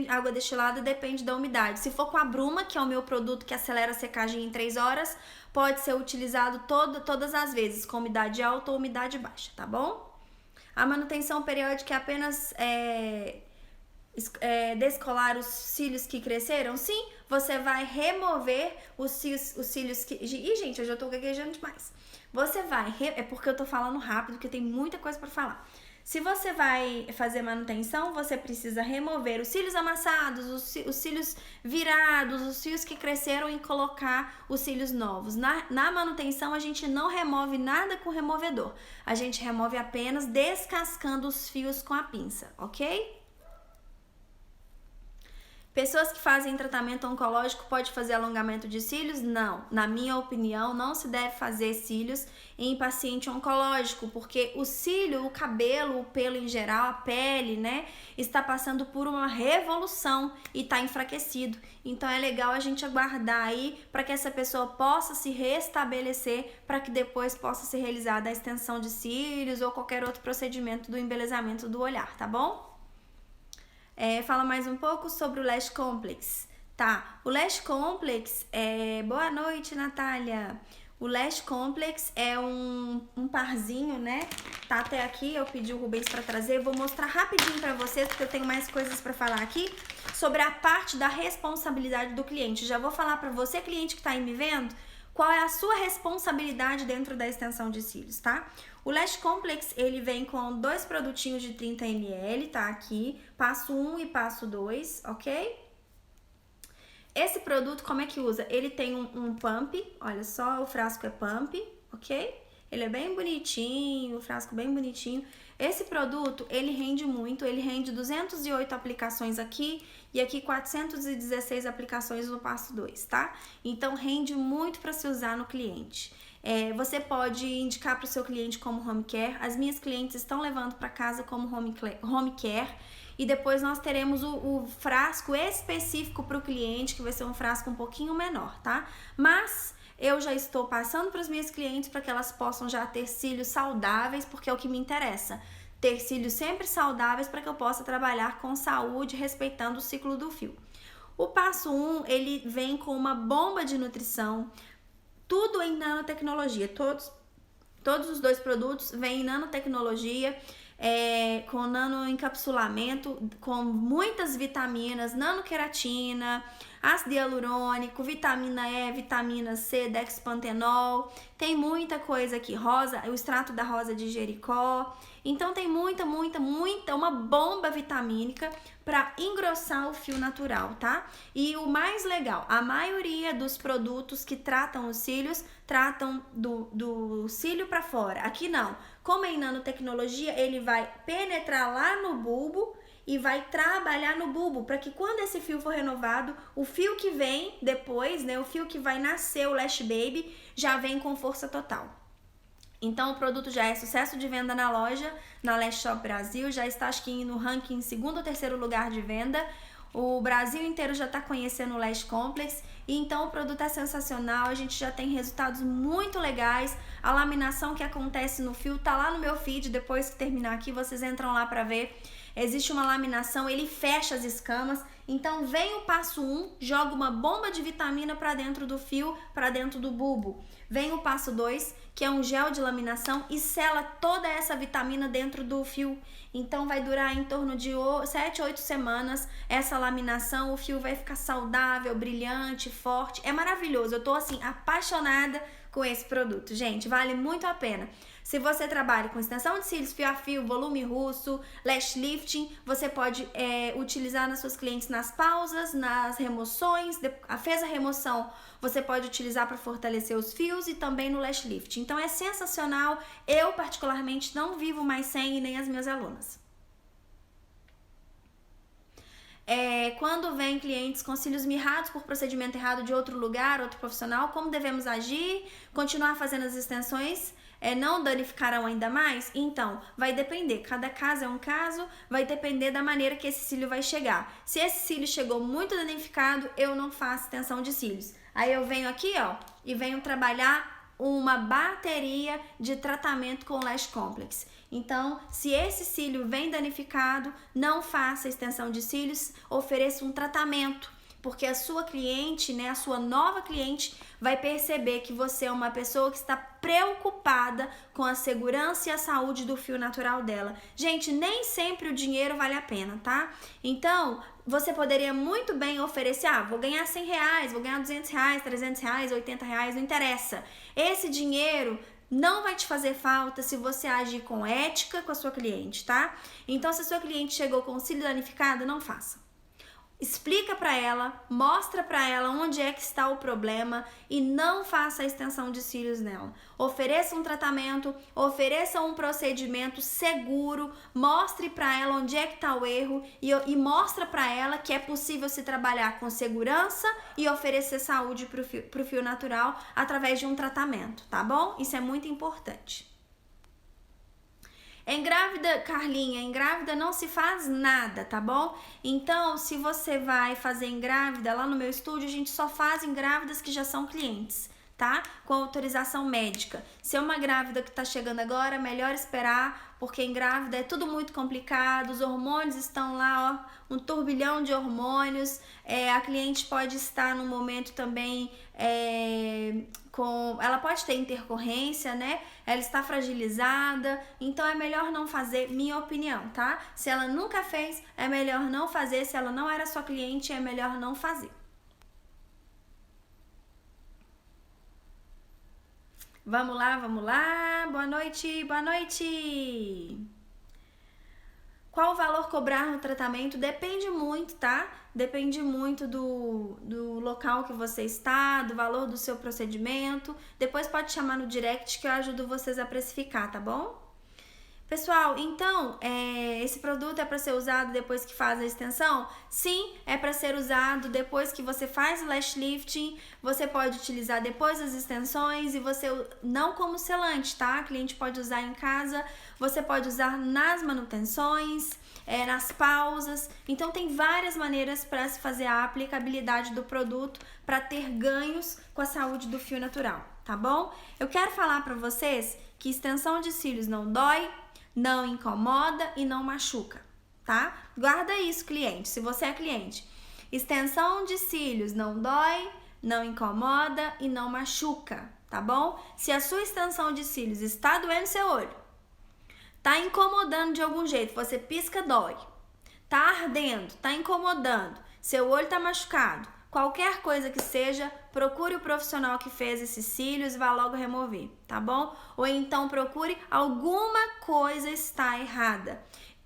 água destilada, depende da umidade. Se for com a Bruma, que é o meu produto que acelera a secagem em 3 horas, pode ser utilizado todas as vezes, com umidade alta ou umidade baixa, tá bom? A manutenção periódica é apenas... descolar os cílios que cresceram? Sim, você vai remover os cílios que... Ih, gente, eu já tô gaguejando demais. Você vai... É porque eu tô falando rápido, porque tem muita coisa pra falar. Se você vai fazer manutenção, você precisa remover os cílios amassados, os cílios virados, os cílios que cresceram e colocar os cílios novos. Na manutenção, a gente não remove nada com removedor. A gente remove apenas descascando os fios com a pinça, ok? Pessoas que fazem tratamento oncológico pode fazer alongamento de cílios? Não. Na minha opinião, não se deve fazer cílios em paciente oncológico, porque o cílio, o cabelo, o pelo em geral, a pele, né, está passando por uma revolução e está enfraquecido. Então é legal a gente aguardar aí para que essa pessoa possa se restabelecer, para que depois possa ser realizada a extensão de cílios ou qualquer outro procedimento do embelezamento do olhar, tá bom? Fala mais um pouco sobre o Lash Complex. Tá, o Lash Complex Boa noite, Natália. O Lash Complex é um parzinho, né? Tá até aqui, eu pedi o Rubens para trazer. Vou mostrar rapidinho para vocês, porque eu tenho mais coisas para falar aqui sobre a parte da responsabilidade do cliente. Já vou falar para você, cliente que tá aí me vendo, qual é a sua responsabilidade dentro da extensão de cílios, tá? O Lash Complex, ele vem com 2 produtinhos de 30 ml, tá aqui, passo 1 e passo 2, ok? Esse produto, como é que usa? Ele tem um pump, olha só, o frasco é pump, ok? Ele é bem bonitinho, o frasco bem bonitinho. Esse produto, ele rende muito, ele rende 208 aplicações aqui e aqui 416 aplicações no passo 2, tá? Então, rende muito para se usar no cliente. Você pode indicar para o seu cliente como home care. As minhas clientes estão levando para casa como home care. E depois nós teremos o frasco específico para o cliente, que vai ser um frasco um pouquinho menor, tá? Mas eu já estou passando para as minhas clientes para que elas possam já ter cílios saudáveis, porque é o que me interessa. Ter cílios sempre saudáveis para que eu possa trabalhar com saúde, respeitando o ciclo do fio. O passo 1, ele vem com uma bomba de nutrição, tudo em nanotecnologia. Todos os 2 produtos vêm em nanotecnologia, com nanoencapsulamento, com muitas vitaminas, nanoqueratina, ácido hialurônico, vitamina E, vitamina C, dexpantenol, tem muita coisa aqui, o extrato da rosa de Jericó. Então tem muita, uma bomba vitamínica para engrossar o fio natural, tá? E o mais legal, a maioria dos produtos que tratam os cílios, tratam do cílio para fora. Aqui não. Como é em nanotecnologia, ele vai penetrar lá no bulbo e vai trabalhar no bulbo, para que quando esse fio for renovado, o fio que vem depois, né, o fio que vai nascer, o Lash Baby, já vem com força total. Então o produto já é sucesso de venda na loja, na Lash Shop Brasil, já está acho que no ranking em 2º ou 3º lugar de venda. O Brasil inteiro já está conhecendo o Lash Complex, e então o produto é sensacional, a gente já tem resultados muito legais. A laminação que acontece no fio tá lá no meu feed, depois que terminar aqui vocês entram lá para ver. Existe uma laminação, ele fecha as escamas. Então vem o passo 1, joga uma bomba de vitamina para dentro do fio, para dentro do bulbo. Vem o passo 2, que é um gel de laminação e sela toda essa vitamina dentro do fio. Então vai durar em torno de 7, 8 semanas essa laminação, o fio vai ficar saudável, brilhante, forte. É maravilhoso, eu tô assim apaixonada com esse produto, gente, vale muito a pena. Se você trabalha com extensão de cílios, fio a fio, volume russo, lash lifting, você pode utilizar nas suas clientes nas pausas, nas remoções. Fez a remoção, você pode utilizar para fortalecer os fios e também no lash lift. Então é sensacional. Eu particularmente não vivo mais sem, e nem as minhas alunas. Quando vem clientes com cílios mirrados por procedimento errado de outro lugar, outro profissional, como devemos agir? Continuar fazendo as extensões? Não danificarão ainda mais? Então, vai depender, cada caso é um caso, vai depender da maneira que esse cílio vai chegar. Se esse cílio chegou muito danificado, eu não faço extensão de cílios. Aí eu venho aqui, ó, e venho trabalhar uma bateria de tratamento com Lash Complex. Então, se esse cílio vem danificado, não faça extensão de cílios, ofereça um tratamento, porque a sua cliente, né, a sua nova cliente vai perceber que você é uma pessoa que está preocupada com a segurança e a saúde do fio natural dela. Gente, nem sempre o dinheiro vale a pena, tá? Então, você poderia muito bem oferecer, vou ganhar R$100, vou ganhar R$200, R$300, R$80, não interessa. Esse dinheiro não vai te fazer falta se você agir com ética com a sua cliente, tá? Então, se a sua cliente chegou com o cílio danificado, não faça. explica para ela, mostra para ela onde é que está o problema e não faça a extensão de cílios nela. Ofereça um tratamento, ofereça um procedimento seguro, mostre para ela onde é que está o erro e mostra para ela que é possível se trabalhar com segurança e oferecer saúde para o fio natural através de um tratamento, tá bom? Isso é muito importante. Engrávida, Carlinha, engrávida não se faz nada, tá bom? Então, se você vai fazer engrávida, lá no meu estúdio, a gente só faz em grávidas que já são clientes, tá? Com autorização médica. Se é uma grávida que tá chegando agora, melhor esperar, porque em grávida é tudo muito complicado, os hormônios estão lá, ó, um turbilhão de hormônios, a cliente pode estar no momento também ela pode ter intercorrência, né? Ela está fragilizada, então é melhor não fazer, minha opinião, tá? Se ela nunca fez, é melhor não fazer. Se ela não era sua cliente, é melhor não fazer. Vamos lá, vamos lá. Boa noite, boa noite. Qual o valor cobrar no tratamento? Depende muito, tá? Depende muito do local que você está, do valor do seu procedimento. Depois pode chamar no direct que eu ajudo vocês a precificar, tá bom? Pessoal, então, esse produto é para ser usado depois que faz a extensão? Sim, é para ser usado depois que você faz o lash lifting. Você pode utilizar depois das extensões e você não como selante, tá? A cliente pode usar em casa, você pode usar nas manutenções, nas pausas. Então, tem várias maneiras para se fazer a aplicabilidade do produto para ter ganhos com a saúde do fio natural, tá bom? Eu quero falar para vocês que extensão de cílios não dói, não incomoda e não machuca, tá? Guarda isso, cliente, se você é cliente. Extensão de cílios não dói, não incomoda e não machuca, tá bom? Se a sua extensão de cílios está doendo seu olho, tá incomodando de algum jeito, você pisca, dói, tá ardendo, tá incomodando, seu olho tá machucado, qualquer coisa que seja, procure o profissional que fez esses cílios e vá logo remover, tá bom? Ou então procure alguma coisa está errada.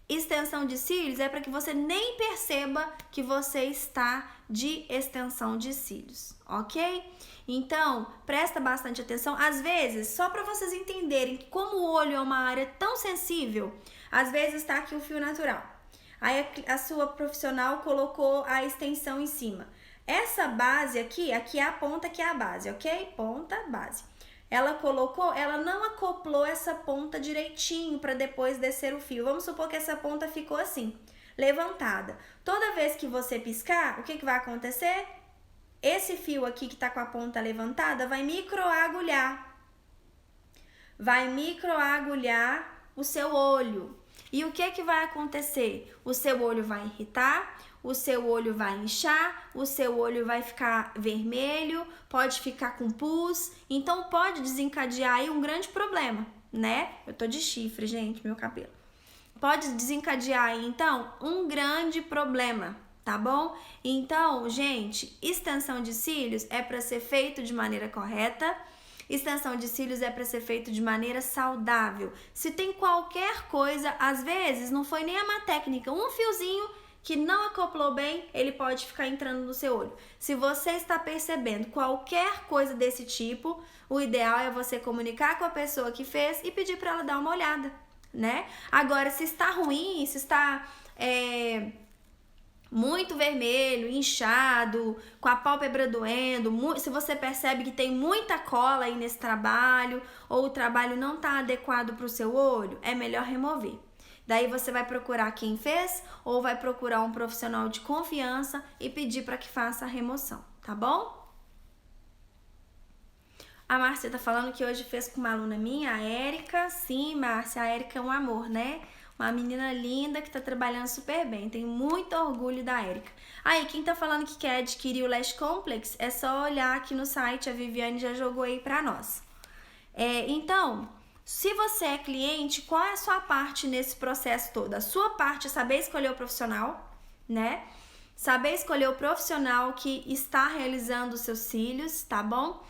Extensão de cílios é para que você nem perceba que você está de extensão de cílios, ok? Então, presta bastante atenção. Às vezes, só para vocês entenderem como o olho é uma área tão sensível, às vezes está aqui o fio natural. Aí a sua profissional colocou a extensão em cima. Essa base aqui é a ponta que é a base, ok? Ponta, base. Ela colocou, ela não acoplou essa ponta direitinho para depois descer o fio. Vamos supor que essa ponta ficou assim, levantada. Toda vez que você piscar, o que vai acontecer? Esse fio aqui que tá com a ponta levantada vai microagulhar. Vai microagulhar o seu olho. E o que vai acontecer? O seu olho vai irritar, o seu olho vai inchar, o seu olho vai ficar vermelho, pode ficar com pus, então pode desencadear aí um grande problema, né? Eu tô de chifre, gente, meu cabelo. Pode desencadear aí, então, um grande problema, tá bom? Então, gente, extensão de cílios é para ser feito de maneira correta. Extensão de cílios é para ser feito de maneira saudável. Se tem qualquer coisa, às vezes não foi nem a má técnica, um fiozinho que não acoplou bem, ele pode ficar entrando no seu olho. Se você está percebendo qualquer coisa desse tipo, o ideal é você comunicar com a pessoa que fez e pedir para ela dar uma olhada, né? Agora, se está ruim, se está muito vermelho, inchado, com a pálpebra doendo, se você percebe que tem muita cola aí nesse trabalho, ou o trabalho não está adequado para o seu olho, é melhor remover. Daí você vai procurar quem fez ou vai procurar um profissional de confiança e pedir para que faça a remoção, tá bom? A Márcia tá falando que hoje fez com uma aluna minha, a Érica. Sim, Márcia, a Érica é um amor, né? Uma menina linda que tá trabalhando super bem. Tenho muito orgulho da Érica. Aí, quem tá falando que quer adquirir o Lash Complex, é só olhar aqui no site, a Viviane já jogou aí pra nós. Então, se você é cliente, qual é a sua parte nesse processo todo? A sua parte é saber escolher o profissional, né? Saber escolher o profissional que está realizando os seus cílios, tá bom?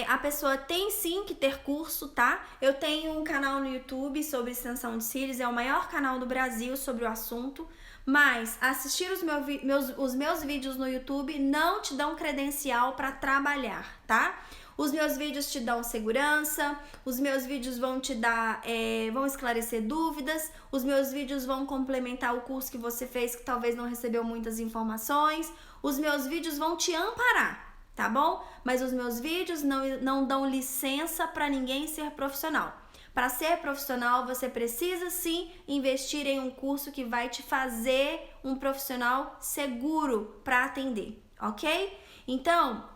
A pessoa tem sim que ter curso, tá? Eu tenho um canal no YouTube sobre extensão de cílios, é o maior canal do Brasil sobre o assunto. Mas assistir os meus vídeos no YouTube não te dão credencial para trabalhar, tá? Os meus vídeos te dão segurança, os meus vídeos vão te dar, vão esclarecer dúvidas, os meus vídeos vão complementar o curso que você fez que talvez não recebeu muitas informações, os meus vídeos vão te amparar, tá bom? Mas os meus vídeos não dão licença para ninguém ser profissional. Para ser profissional, você precisa sim investir em um curso que vai te fazer um profissional seguro para atender, ok? Então,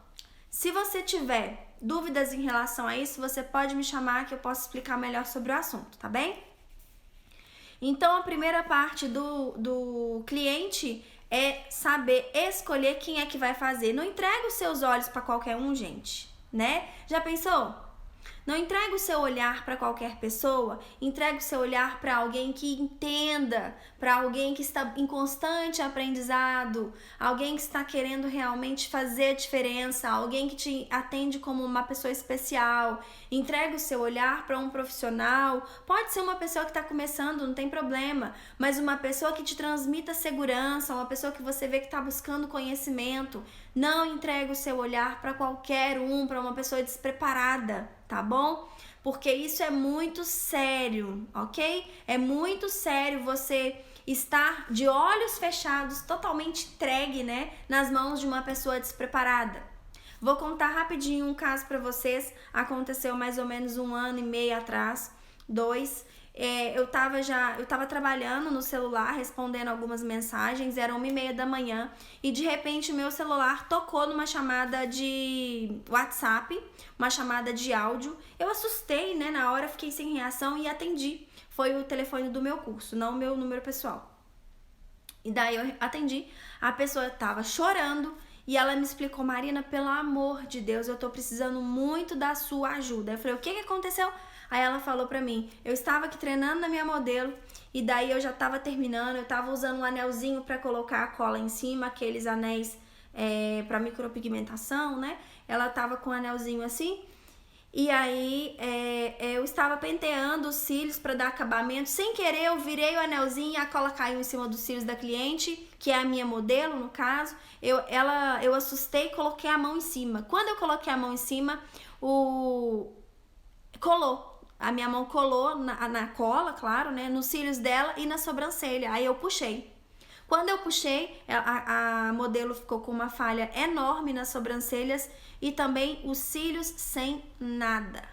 se você tiver dúvidas em relação a isso, você pode me chamar que eu posso explicar melhor sobre o assunto, tá bem? Então, a primeira parte do cliente é saber escolher quem é que vai fazer. Não entrega os seus olhos para qualquer um, gente, né? Já pensou? Não entrega o seu olhar para qualquer pessoa, entrega o seu olhar para alguém que entenda, para alguém que está em constante aprendizado, alguém que está querendo realmente fazer a diferença, alguém que te atende como uma pessoa especial. Entrega o seu olhar para um profissional, pode ser uma pessoa que está começando, não tem problema, mas uma pessoa que te transmita segurança, uma pessoa que você vê que está buscando conhecimento. Não entrega o seu olhar para qualquer um, para uma pessoa despreparada, tá bom? Porque isso é muito sério, ok? É muito sério você estar de olhos fechados, totalmente entregue, né, nas mãos de uma pessoa despreparada. Vou contar rapidinho um caso para vocês. Aconteceu mais ou menos 1 ano e meio atrás, 2. Eu tava trabalhando no celular, respondendo algumas mensagens, era 1h30 da manhã, e de repente meu celular tocou numa chamada de WhatsApp, uma chamada de áudio. Eu assustei, né, na hora, fiquei sem reação e atendi. Foi o telefone do meu curso, não o meu número pessoal. E daí eu atendi, a pessoa tava chorando e ela me explicou: Marina, pelo amor de Deus, eu tô precisando muito da sua ajuda. Eu falei: o que aconteceu? Aí ela falou pra mim: eu estava aqui treinando na minha modelo e daí eu já tava terminando, eu tava usando um anelzinho pra colocar a cola em cima, aqueles anéis pra micropigmentação, né? Ela tava com um anelzinho assim, e aí eu estava penteando os cílios pra dar acabamento. Sem querer eu virei o anelzinho e a cola caiu em cima dos cílios da cliente, que é a minha modelo no caso. Eu assustei e coloquei a mão em cima. Quando eu coloquei a mão em cima, colou. A minha mão colou na cola, claro, né? Nos cílios dela e na sobrancelha. Aí eu puxei. Quando eu puxei, a modelo ficou com uma falha enorme nas sobrancelhas e também os cílios sem nada.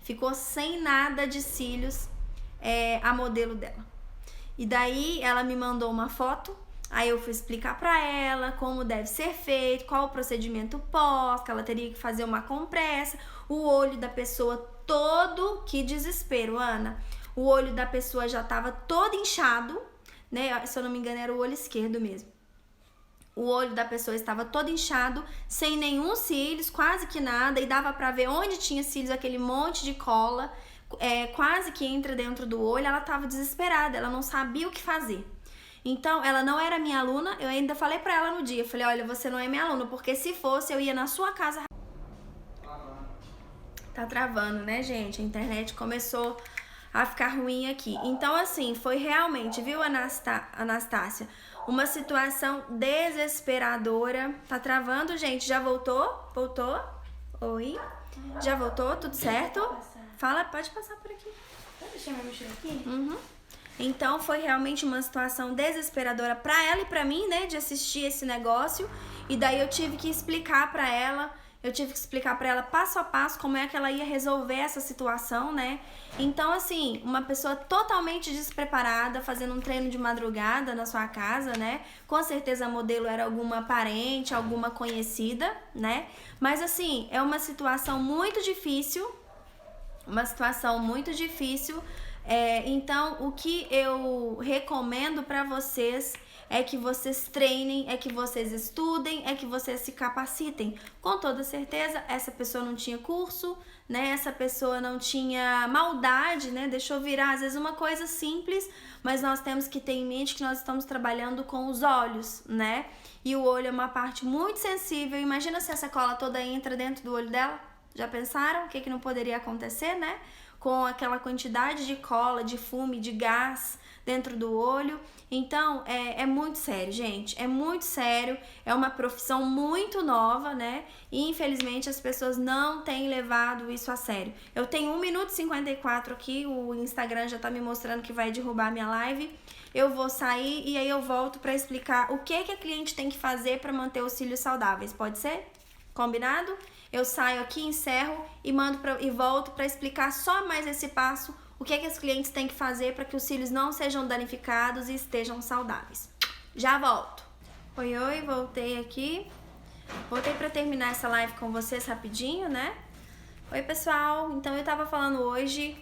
Ficou sem nada de cílios a modelo dela. E daí ela me mandou uma foto. Aí eu fui explicar pra ela como deve ser feito, qual o procedimento pós, que ela teria que fazer uma compressa. O olho da pessoa todo, que desespero, Ana. O olho da pessoa já tava todo inchado, né? Se eu não me engano, era o olho esquerdo mesmo. O olho da pessoa estava todo inchado, sem nenhum cílios, quase que nada, e dava pra ver onde tinha cílios, aquele monte de cola, quase que entra dentro do olho. Ela tava desesperada, ela não sabia o que fazer. Então, ela não era minha aluna, eu ainda falei pra ela no dia, eu falei: olha, você não é minha aluna, porque se fosse, eu ia na sua casa. Tá travando, né, gente? A internet começou a ficar ruim aqui. Então, assim, foi realmente, viu, Anastácia? Uma situação desesperadora. Tá travando, gente? Já voltou? Voltou? Oi? Já voltou? Tudo certo? Fala, pode passar por aqui. Deixa eu mexer aqui. Uhum. Então foi realmente uma situação desesperadora pra ela e pra mim, né, de assistir esse negócio. E daí eu tive que explicar pra ela, passo a passo como é que ela ia resolver essa situação, né? Então, assim, uma pessoa totalmente despreparada, fazendo um treino de madrugada na sua casa, né? Com certeza a modelo era alguma parente, alguma conhecida, né? Mas, assim, é uma situação muito difícil, então, o que eu recomendo pra vocês é que vocês treinem, é que vocês estudem, é que vocês se capacitem. Com toda certeza, essa pessoa não tinha curso, né? Essa pessoa não tinha maldade, né? Deixou virar, às vezes, uma coisa simples, mas nós temos que ter em mente que nós estamos trabalhando com os olhos, né? E o olho é uma parte muito sensível. Imagina se essa cola toda entra dentro do olho dela. Já pensaram o que não poderia acontecer, né? Com aquela quantidade de cola, de fume, de gás dentro do olho. Então, é muito sério, gente. É muito sério. É uma profissão muito nova, né? E, infelizmente, as pessoas não têm levado isso a sério. Eu tenho 1 minuto e 54 aqui. O Instagram já tá me mostrando que vai derrubar minha live. Eu vou sair e aí eu volto pra explicar o que a cliente tem que fazer pra manter os cílios saudáveis. Pode ser? Combinado? Eu saio aqui, encerro e volto pra explicar só mais esse passo. O que os clientes têm que fazer para que os cílios não sejam danificados e estejam saudáveis. Já volto. Oi, voltei aqui. Voltei para terminar essa live com vocês rapidinho, né? Oi, pessoal. Então, eu tava falando hoje,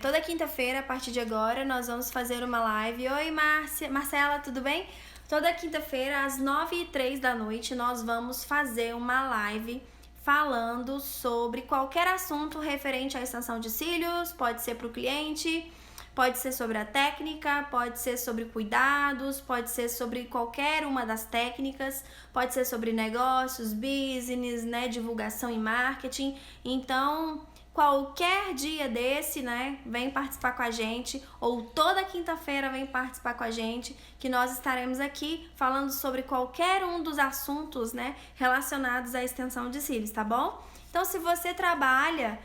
toda quinta-feira, a partir de agora, nós vamos fazer uma live. Oi, Marcela, tudo bem? Toda quinta-feira, às 9h03 da noite, nós vamos fazer uma live falando sobre qualquer assunto referente à extensão de cílios. Pode ser para o cliente, pode ser sobre a técnica, pode ser sobre cuidados, pode ser sobre qualquer uma das técnicas, pode ser sobre negócios, business, né, divulgação e marketing. Então, qualquer dia desse, né, vem participar com a gente, ou toda quinta-feira vem participar com a gente, que nós estaremos aqui falando sobre qualquer um dos assuntos, né, relacionados à extensão de cílios, tá bom? Então, se você trabalha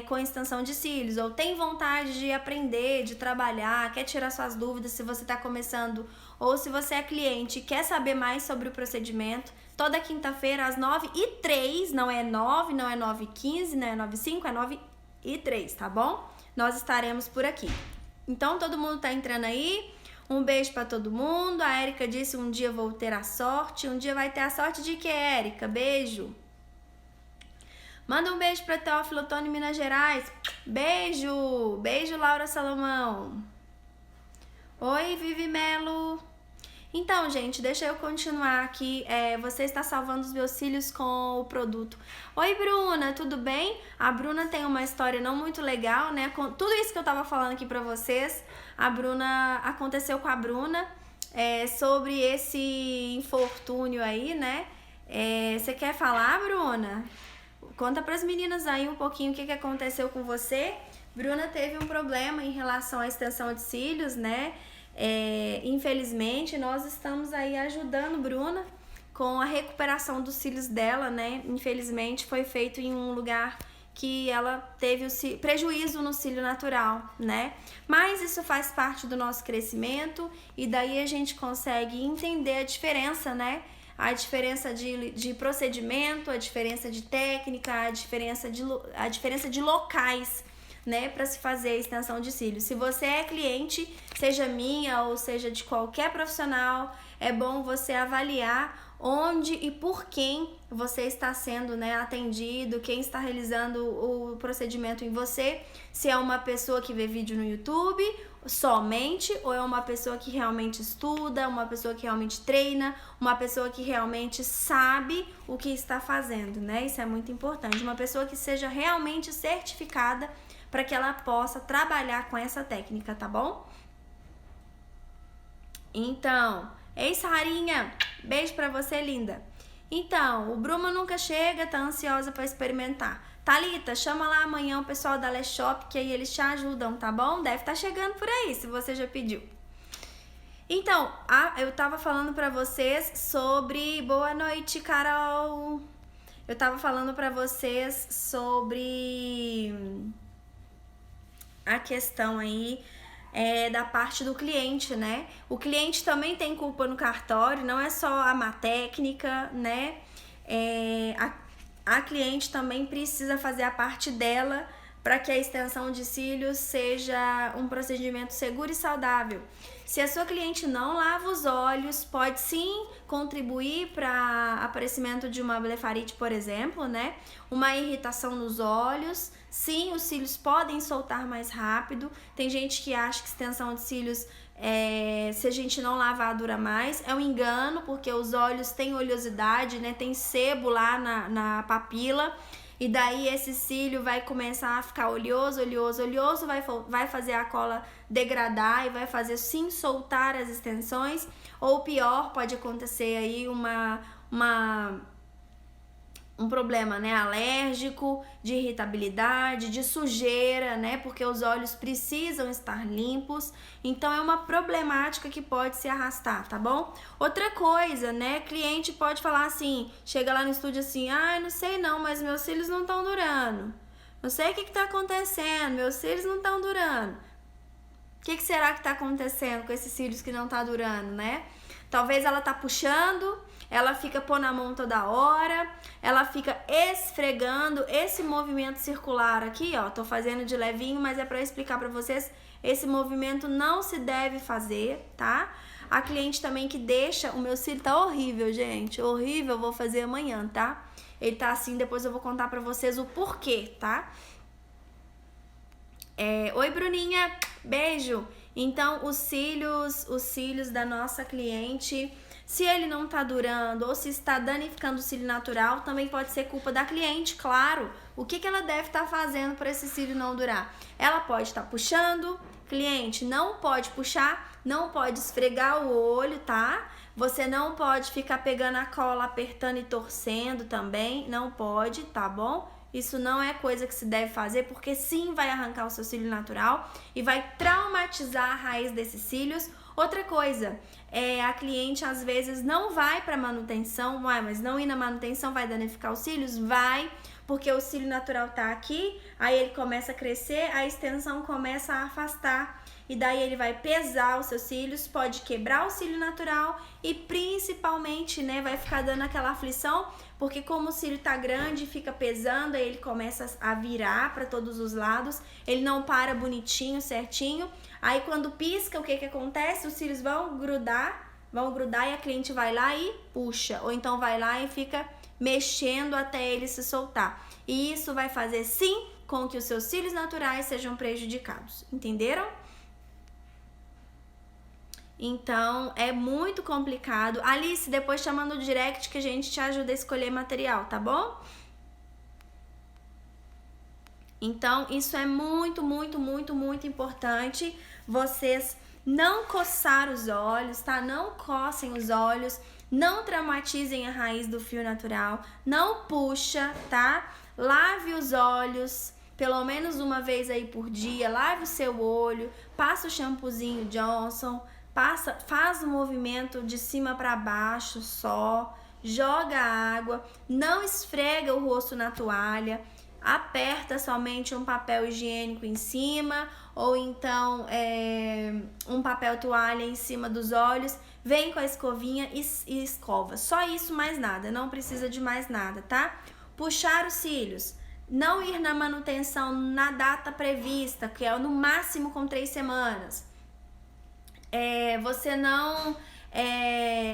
com extensão de cílios, ou tem vontade de aprender, de trabalhar, quer tirar suas dúvidas se você está começando, ou se você é cliente e quer saber mais sobre o procedimento, toda quinta-feira às 9h03, não é 9, não é 9h15, não é 9h05, é 9h03, tá bom? Nós estaremos por aqui. Então, todo mundo tá entrando aí. Um beijo pra todo mundo. A Érica disse, um dia vou ter a sorte. Um dia vai ter a sorte de quê, Érica? Beijo. Manda um beijo pra Teófilo Otoni, Minas Gerais. Beijo. Beijo, Laura Salomão. Oi, Vivi Melo. Então, gente, deixa eu continuar aqui. Você está salvando os meus cílios com o produto. Oi, Bruna, tudo bem? A Bruna tem uma história não muito legal, né? Com tudo isso que eu tava falando aqui pra vocês, aconteceu com a Bruna, sobre esse infortúnio aí, né? Você quer falar, Bruna? Conta pras meninas aí um pouquinho o que aconteceu com você. Bruna teve um problema em relação à extensão de cílios, né? Infelizmente, nós estamos aí ajudando Bruna com a recuperação dos cílios dela, né? Infelizmente, foi feito em um lugar que ela teve prejuízo no cílio natural, né? Mas isso faz parte do nosso crescimento e daí a gente consegue entender a diferença, né? A diferença de procedimento, a diferença de técnica, a diferença de locais, né, para se fazer a extensão de cílios. Se você é cliente, seja minha ou seja de qualquer profissional, é bom você avaliar onde e por quem você está sendo, né, atendido, quem está realizando o procedimento em você, se é uma pessoa que vê vídeo no YouTube somente, ou é uma pessoa que realmente estuda, uma pessoa que realmente treina, uma pessoa que realmente sabe o que está fazendo, né? Isso é muito importante. Uma pessoa que seja realmente certificada para que ela possa trabalhar com essa técnica, tá bom? Então, ei, Sarinha, beijo pra você, linda. Então, o Bruma nunca chega, tá ansiosa para experimentar. Thalita, chama lá amanhã o pessoal da Le Shop, que aí eles te ajudam, tá bom? Deve estar chegando por aí, se você já pediu. Então, eu tava falando pra vocês sobre... Boa noite, Carol. Eu tava falando pra vocês sobre a questão aí da parte do cliente, né? O cliente também tem culpa no cartório, não é só a má técnica, né? A cliente também precisa fazer a parte dela para que a extensão de cílios seja um procedimento seguro e saudável. Se a sua cliente não lava os olhos, pode sim contribuir para aparecimento de uma blefarite, por exemplo, né? Uma irritação nos olhos. Sim, os cílios podem soltar mais rápido. Tem gente que acha que extensão de cílios, se a gente não lavar, dura mais. É um engano, porque os olhos têm oleosidade, né? Tem sebo lá na papila. E daí esse cílio vai começar a ficar oleoso, vai fazer a cola degradar e vai fazer sim soltar as extensões. Ou pior, pode acontecer aí um um problema, né, alérgico, de irritabilidade, de sujeira, né, porque os olhos precisam estar limpos. Então é uma problemática que pode se arrastar, tá bom? Outra coisa, né, cliente pode falar assim, chega lá no estúdio assim, não sei não, mas meus cílios não estão durando. Não sei o que tá acontecendo, meus cílios não estão durando. O que será que tá acontecendo com esses cílios que não tá durando, né? Talvez ela tá puxando, ela fica pondo a mão toda hora, ela fica esfregando esse movimento circular aqui, ó. Tô fazendo de levinho, mas é pra explicar pra vocês, esse movimento não se deve fazer, tá? A cliente também que deixa, o meu cílio tá horrível, gente, horrível, vou fazer amanhã, tá? Ele tá assim, depois eu vou contar pra vocês o porquê, tá? Oi, Bruninha, beijo. Então, os cílios da nossa cliente, se ele não tá durando ou se está danificando o cílio natural, também pode ser culpa da cliente, claro. O que ela deve estar fazendo para esse cílio não durar? Ela pode estar puxando, cliente, não pode puxar, não pode esfregar o olho, tá? Você não pode ficar pegando a cola, apertando e torcendo também, não pode, tá bom? Isso não é coisa que se deve fazer, porque sim vai arrancar o seu cílio natural e vai traumatizar a raiz desses cílios. Outra coisa, a cliente às vezes não vai para manutenção, mas não ir na manutenção vai danificar os cílios? Vai, porque o cílio natural tá aqui, aí ele começa a crescer, a extensão começa a afastar. E daí ele vai pesar os seus cílios, pode quebrar o cílio natural e principalmente, né, vai ficar dando aquela aflição, porque como o cílio tá grande, fica pesando, aí ele começa a virar para todos os lados, ele não para bonitinho, certinho. Aí quando pisca, o que acontece? Os cílios vão grudar e a cliente vai lá e puxa, ou então vai lá e fica mexendo até ele se soltar. E isso vai fazer sim com que os seus cílios naturais sejam prejudicados, entenderam? Então, é muito complicado. Alice, depois te manda o direct que a gente te ajuda a escolher material, tá bom? Então, isso é muito, muito, muito, muito importante. Vocês não coçar os olhos, tá? Não cocem os olhos, não traumatizem a raiz do fio natural, não puxa, tá? Lave os olhos pelo menos uma vez aí por dia, lave o seu olho, passa o shampoozinho Johnson, faz o movimento de cima para baixo só, joga água, não esfrega o rosto na toalha, aperta somente um papel higiênico em cima ou então um papel toalha em cima dos olhos, vem com a escovinha e escova. Só isso, mais nada, não precisa de mais nada, tá? Puxar os cílios, não ir na manutenção na data prevista, que é no máximo com 3 semanas. Você não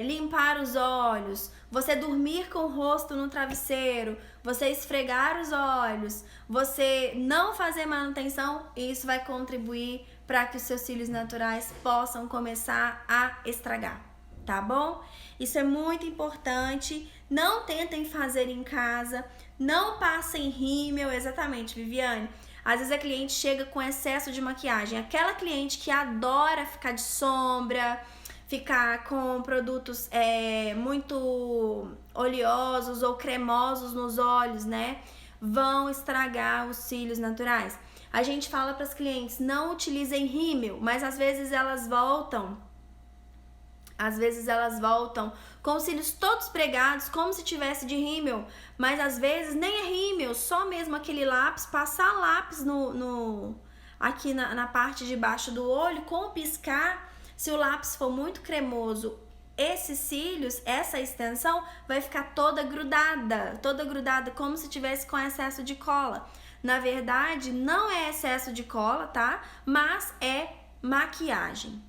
limpar os olhos, você dormir com o rosto no travesseiro, você esfregar os olhos, você não fazer manutenção, isso vai contribuir para que os seus cílios naturais possam começar a estragar, tá bom? Isso é muito importante, não tentem fazer em casa, não passem rímel, exatamente, Viviane. Às vezes a cliente chega com excesso de maquiagem, aquela cliente que adora ficar de sombra, ficar com produtos muito oleosos ou cremosos nos olhos, né? Vão estragar os cílios naturais. A gente fala para as clientes, não utilizem rímel, mas às vezes elas voltam com os cílios todos pregados, como se tivesse de rímel, mas às vezes nem é rímel, só mesmo aquele lápis, passar lápis aqui na parte de baixo do olho, com o piscar, se o lápis for muito cremoso, esses cílios, essa extensão vai ficar toda grudada, como se tivesse com excesso de cola. Na verdade, não é excesso de cola, tá? Mas é maquiagem.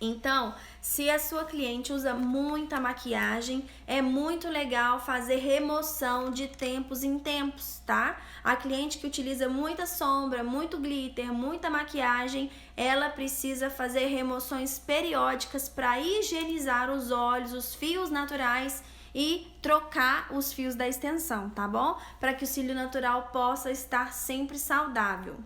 Então, se a sua cliente usa muita maquiagem, é muito legal fazer remoção de tempos em tempos, tá? A cliente que utiliza muita sombra, muito glitter, muita maquiagem, ela precisa fazer remoções periódicas para higienizar os olhos, os fios naturais e trocar os fios da extensão, tá bom? Para que o cílio natural possa estar sempre saudável.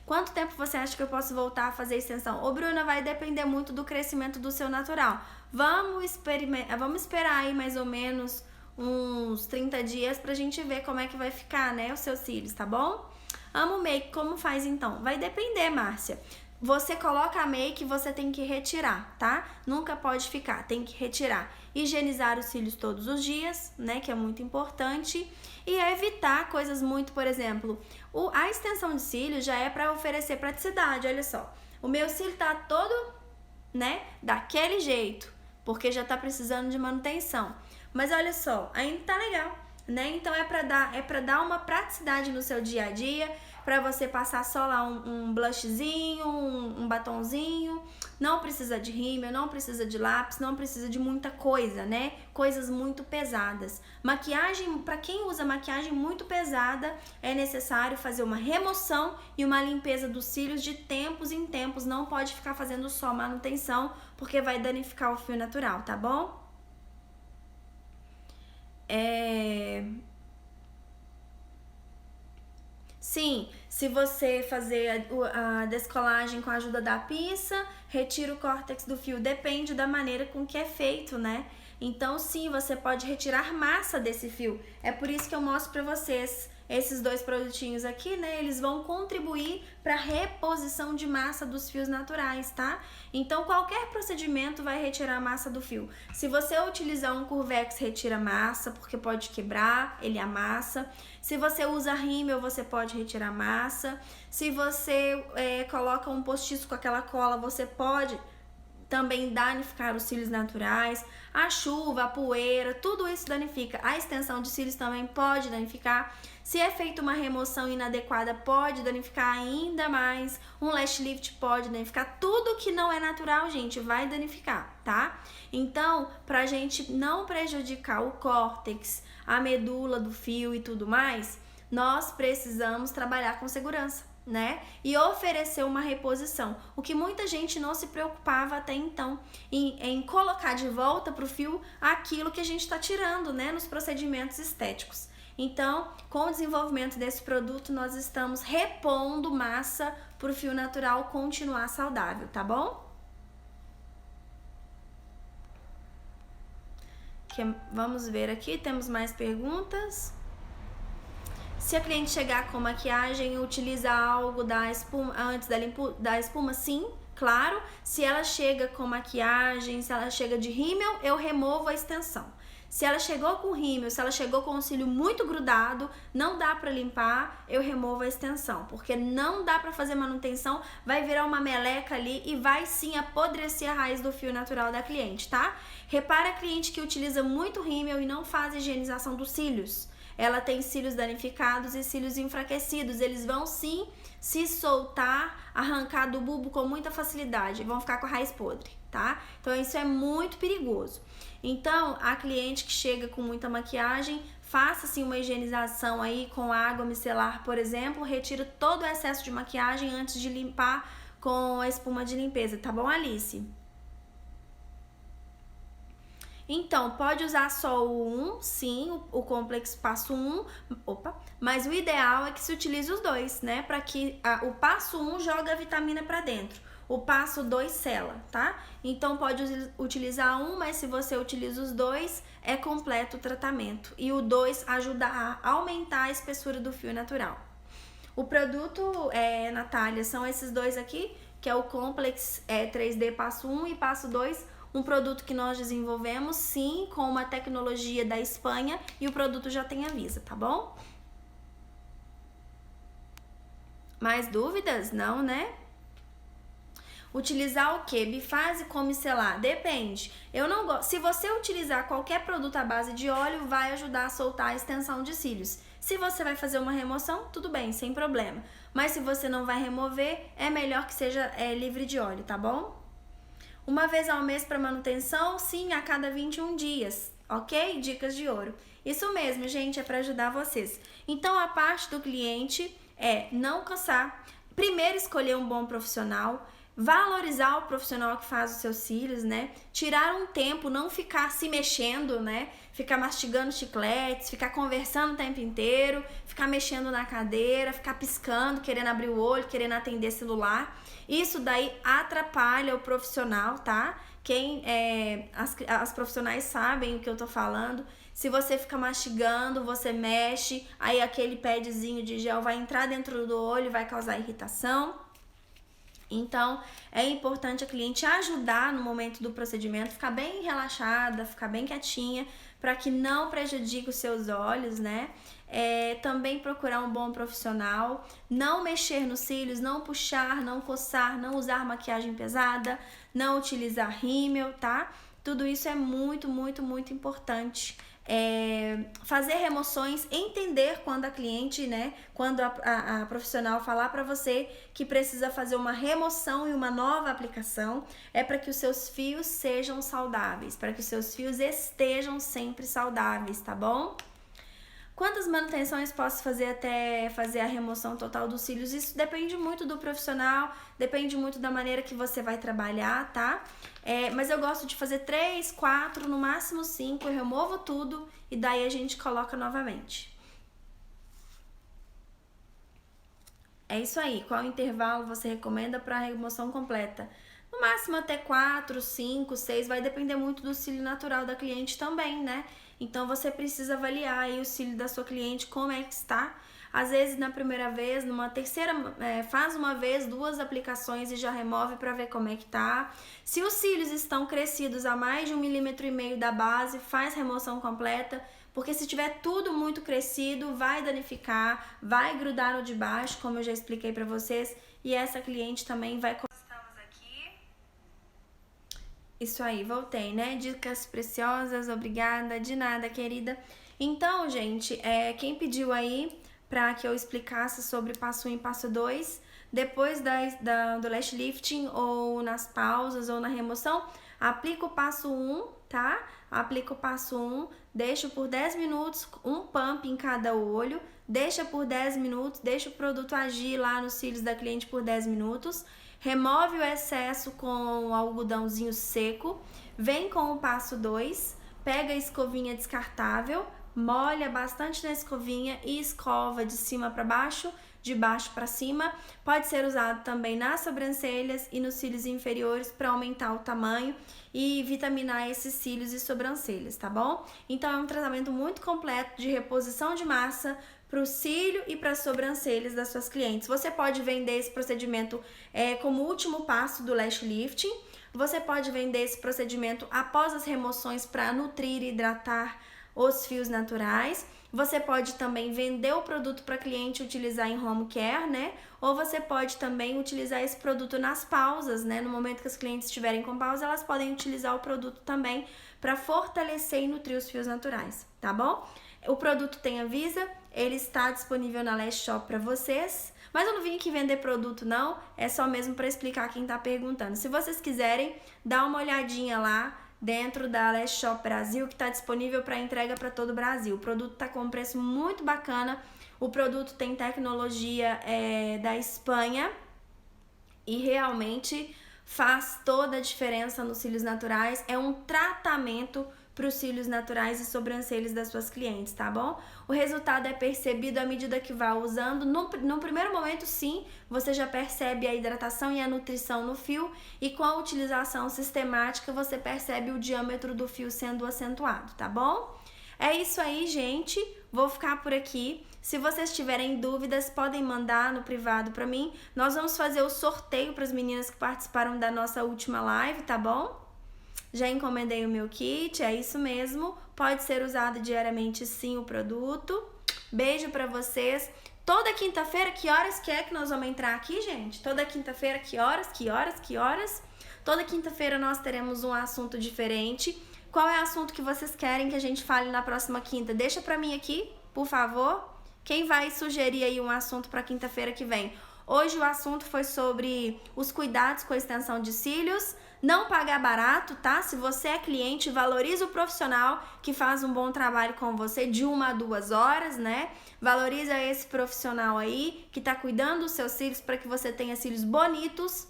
Quanto tempo você acha que eu posso voltar a fazer extensão? Ô, Bruna, vai depender muito do crescimento do seu natural. Vamos esperar aí mais ou menos uns 30 dias pra gente ver como é que vai ficar, né, os seus cílios, tá bom? Amo make, como faz então? Vai depender, Márcia. Você coloca a make, você tem que retirar, tá? Nunca pode ficar, tem que retirar. Higienizar os cílios todos os dias, né, que é muito importante. E evitar coisas muito, por exemplo, a extensão de cílios já é para oferecer praticidade, olha só. O meu cílio tá todo, né, daquele jeito, porque já tá precisando de manutenção. Mas olha só, ainda tá legal, né? Então é para dar uma praticidade no seu dia a dia, para você passar só lá um blushzinho, um batonzinho. Não precisa de rímel, não precisa de lápis, não precisa de muita coisa, né? Coisas muito pesadas. Maquiagem, para quem usa maquiagem muito pesada, é necessário fazer uma remoção e uma limpeza dos cílios de tempos em tempos. Não pode ficar fazendo só manutenção, porque vai danificar o fio natural, tá bom? Sim, se você fazer a descolagem com a ajuda da pinça, retira o córtex do fio, depende da maneira com que é feito, né? Então sim, você pode retirar massa desse fio. É por isso que eu mostro pra vocês esses dois produtinhos aqui, né? Eles vão contribuir para a reposição de massa dos fios naturais, tá? Então qualquer procedimento vai retirar a massa do fio. Se você utilizar um Curvex, retira massa, porque pode quebrar, ele amassa. Se você usa rímel, você pode retirar massa. Se você coloca um postiço com aquela cola, você pode também danificar os cílios naturais. A chuva, a poeira, tudo isso danifica. A extensão de cílios também pode danificar. Se é feita uma remoção inadequada, pode danificar ainda mais. Um lash lift pode danificar. Tudo que não é natural, gente, vai danificar, tá? Então, pra gente não prejudicar o córtex, a medula do fio e tudo mais, nós precisamos trabalhar com segurança, né? E oferecer uma reposição. O que muita gente não se preocupava até então em colocar de volta pro fio aquilo que a gente tá tirando, né? Nos procedimentos estéticos. Então, com o desenvolvimento desse produto, nós estamos repondo massa pro fio natural continuar saudável, tá bom? Vamos ver aqui, temos mais perguntas. Se a cliente chegar com maquiagem, utiliza algo da espuma antes da espuma? Sim, claro. Se ela chega com maquiagem, se ela chega de rímel, eu removo a extensão. Se ela chegou com rímel, se ela chegou com o cílio muito grudado, não dá pra limpar, eu removo a extensão, porque não dá pra fazer manutenção, vai virar uma meleca ali e vai sim apodrecer a raiz do fio natural da cliente, tá? Repara a cliente que utiliza muito rímel e não faz higienização dos cílios. Ela tem cílios danificados e cílios enfraquecidos, eles vão sim se soltar, arrancar do bulbo com muita facilidade, vão ficar com a raiz podre, tá? Então isso é muito perigoso. Então, a cliente que chega com muita maquiagem, faça assim uma higienização aí com água micelar, por exemplo, retira todo o excesso de maquiagem antes de limpar com a espuma de limpeza, tá bom, Alice? Então, pode usar só o 1, sim, o Complex passo 1, mas o ideal é que se utilize os dois, né? Para que o passo 1 joga a vitamina para dentro, o passo 2 sela, tá? Então, pode utilizar um, mas se você utiliza os dois, é completo o tratamento. E o 2 ajuda a aumentar a espessura do fio natural. O produto, Natália, são esses dois aqui, que é o Complex 3D passo 1 e passo 2, um produto que nós desenvolvemos, sim, com uma tecnologia da Espanha, e o produto já tem a Visa, tá bom? Mais dúvidas? Não, né? Utilizar o quê? Bifase com micelar? Depende. Eu não gosto. Se você utilizar qualquer produto à base de óleo, vai ajudar a soltar a extensão de cílios. Se você vai fazer uma remoção, tudo bem, sem problema. Mas se você não vai remover, é melhor que seja livre de óleo, tá bom? Uma vez ao mês para manutenção, sim, a cada 21 dias, ok? Dicas de ouro. Isso mesmo, gente, é para ajudar vocês. Então, a parte do cliente é não cansar. Primeiro, escolher um bom profissional. Valorizar o profissional que faz os seus cílios, né? Tirar um tempo, não ficar se mexendo, né? Ficar mastigando chicletes, ficar conversando o tempo inteiro, ficar mexendo na cadeira, ficar piscando, querendo abrir o olho, querendo atender celular. Isso daí atrapalha o profissional, tá? As profissionais sabem o que eu tô falando. Se você fica mastigando, você mexe, aí aquele padzinho de gel vai entrar dentro do olho e vai causar irritação. Então, é importante a cliente ajudar no momento do procedimento, ficar bem relaxada, ficar bem quietinha, para que não prejudique os seus olhos, né? Também procurar um bom profissional, não mexer nos cílios, não puxar, não coçar, não usar maquiagem pesada, não utilizar rímel, tá? Tudo isso é muito, muito, muito importante. Fazer remoções, entender quando a cliente, né, quando a profissional falar para você que precisa fazer uma remoção e uma nova aplicação, é para que os seus fios sejam saudáveis, para que os seus fios estejam sempre saudáveis, tá bom? Quantas manutenções posso fazer até fazer a remoção total dos cílios? Isso depende muito do profissional, depende muito da maneira que você vai trabalhar, tá? Mas eu gosto de fazer 3, 4, no máximo 5, eu removo tudo e daí a gente coloca novamente. É isso aí. Qual intervalo você recomenda para a remoção completa? No máximo até 4, 5, 6, vai depender muito do cílio natural da cliente também, né? Então você precisa avaliar aí o cílio da sua cliente, como é que está. Às vezes na primeira vez, numa terceira, faz uma vez, 2 aplicações e já remove para ver como é que tá. Se os cílios estão crescidos a mais de 1,5 mm da base, faz remoção completa. Porque se tiver tudo muito crescido, vai danificar, vai grudar no de baixo, como eu já expliquei pra vocês. E essa cliente também vai... Estamos aqui. Isso aí, voltei, né? Dicas preciosas, obrigada, de nada, querida. Então, gente, quem pediu aí pra que eu explicasse sobre passo 1 e passo 2, depois do lash lifting ou nas pausas ou na remoção, aplica o passo 1, tá? Aplica o passo 1, deixa por 10 minutos, um pump em cada olho, deixa por 10 minutos, deixa o produto agir lá nos cílios da cliente por 10 minutos, remove o excesso com o algodãozinho seco, vem com o passo 2, pega a escovinha descartável, molha bastante na escovinha e escova de cima para baixo, de baixo para cima. Pode ser usado também nas sobrancelhas e nos cílios inferiores para aumentar o tamanho e vitaminar esses cílios e sobrancelhas, tá bom? Então é um tratamento muito completo de reposição de massa para o cílio e para as sobrancelhas das suas clientes. Você pode vender esse procedimento como último passo do lash lifting. Você pode vender esse procedimento após as remoções para nutrir e hidratar os fios naturais. Você pode também vender o produto para cliente utilizar em home care, né? Ou você pode também utilizar esse produto nas pausas, né? No momento que as clientes estiverem com pausa, elas podem utilizar o produto também para fortalecer e nutrir os fios naturais, tá bom? O produto tem Avisa, ele está disponível na Lash Shop para vocês. Mas eu não vim aqui vender produto não, é só mesmo para explicar quem tá perguntando. Se vocês quiserem, dá uma olhadinha lá dentro da Lash Shop Brasil, que está disponível para entrega para todo o Brasil. O produto está com um preço muito bacana, o produto tem tecnologia da Espanha e realmente faz toda a diferença nos cílios naturais. É um tratamento para os cílios naturais e sobrancelhas das suas clientes, tá bom? O resultado é percebido à medida que vai usando. No primeiro momento, sim, você já percebe a hidratação e a nutrição no fio, e com a utilização sistemática você percebe o diâmetro do fio sendo acentuado, tá bom? É isso aí, gente. Vou ficar por aqui. Se vocês tiverem dúvidas, podem mandar no privado para mim. Nós vamos fazer o sorteio para as meninas que participaram da nossa última live, tá bom? Já encomendei o meu kit, é isso mesmo. Pode ser usado diariamente sim o produto. Beijo pra vocês. Toda quinta-feira, que horas que é que nós vamos entrar aqui, gente? Toda quinta-feira, que horas? Toda quinta-feira nós teremos um assunto diferente. Qual é o assunto que vocês querem que a gente fale na próxima quinta? Deixa pra mim aqui, por favor. Quem vai sugerir aí um assunto pra quinta-feira que vem? Hoje o assunto foi sobre os cuidados com a extensão de cílios. Não pagar barato, tá? Se você é cliente, valoriza o profissional que faz um bom trabalho com você de 1 a 2 horas, né? Valoriza esse profissional aí que tá cuidando dos seus cílios para que você tenha cílios bonitos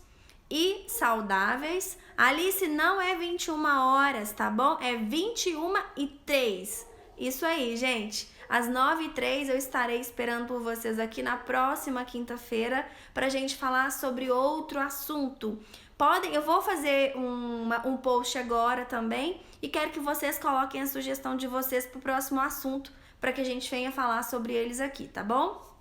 e saudáveis. Alice, não é 21 horas, tá bom? É 21 e 3. Isso aí, gente. Às 9h03 eu estarei esperando por vocês aqui na próxima quinta-feira pra gente falar sobre outro assunto. Eu vou fazer um post agora também e quero que vocês coloquem a sugestão de vocês pro próximo assunto para que a gente venha falar sobre eles aqui, tá bom?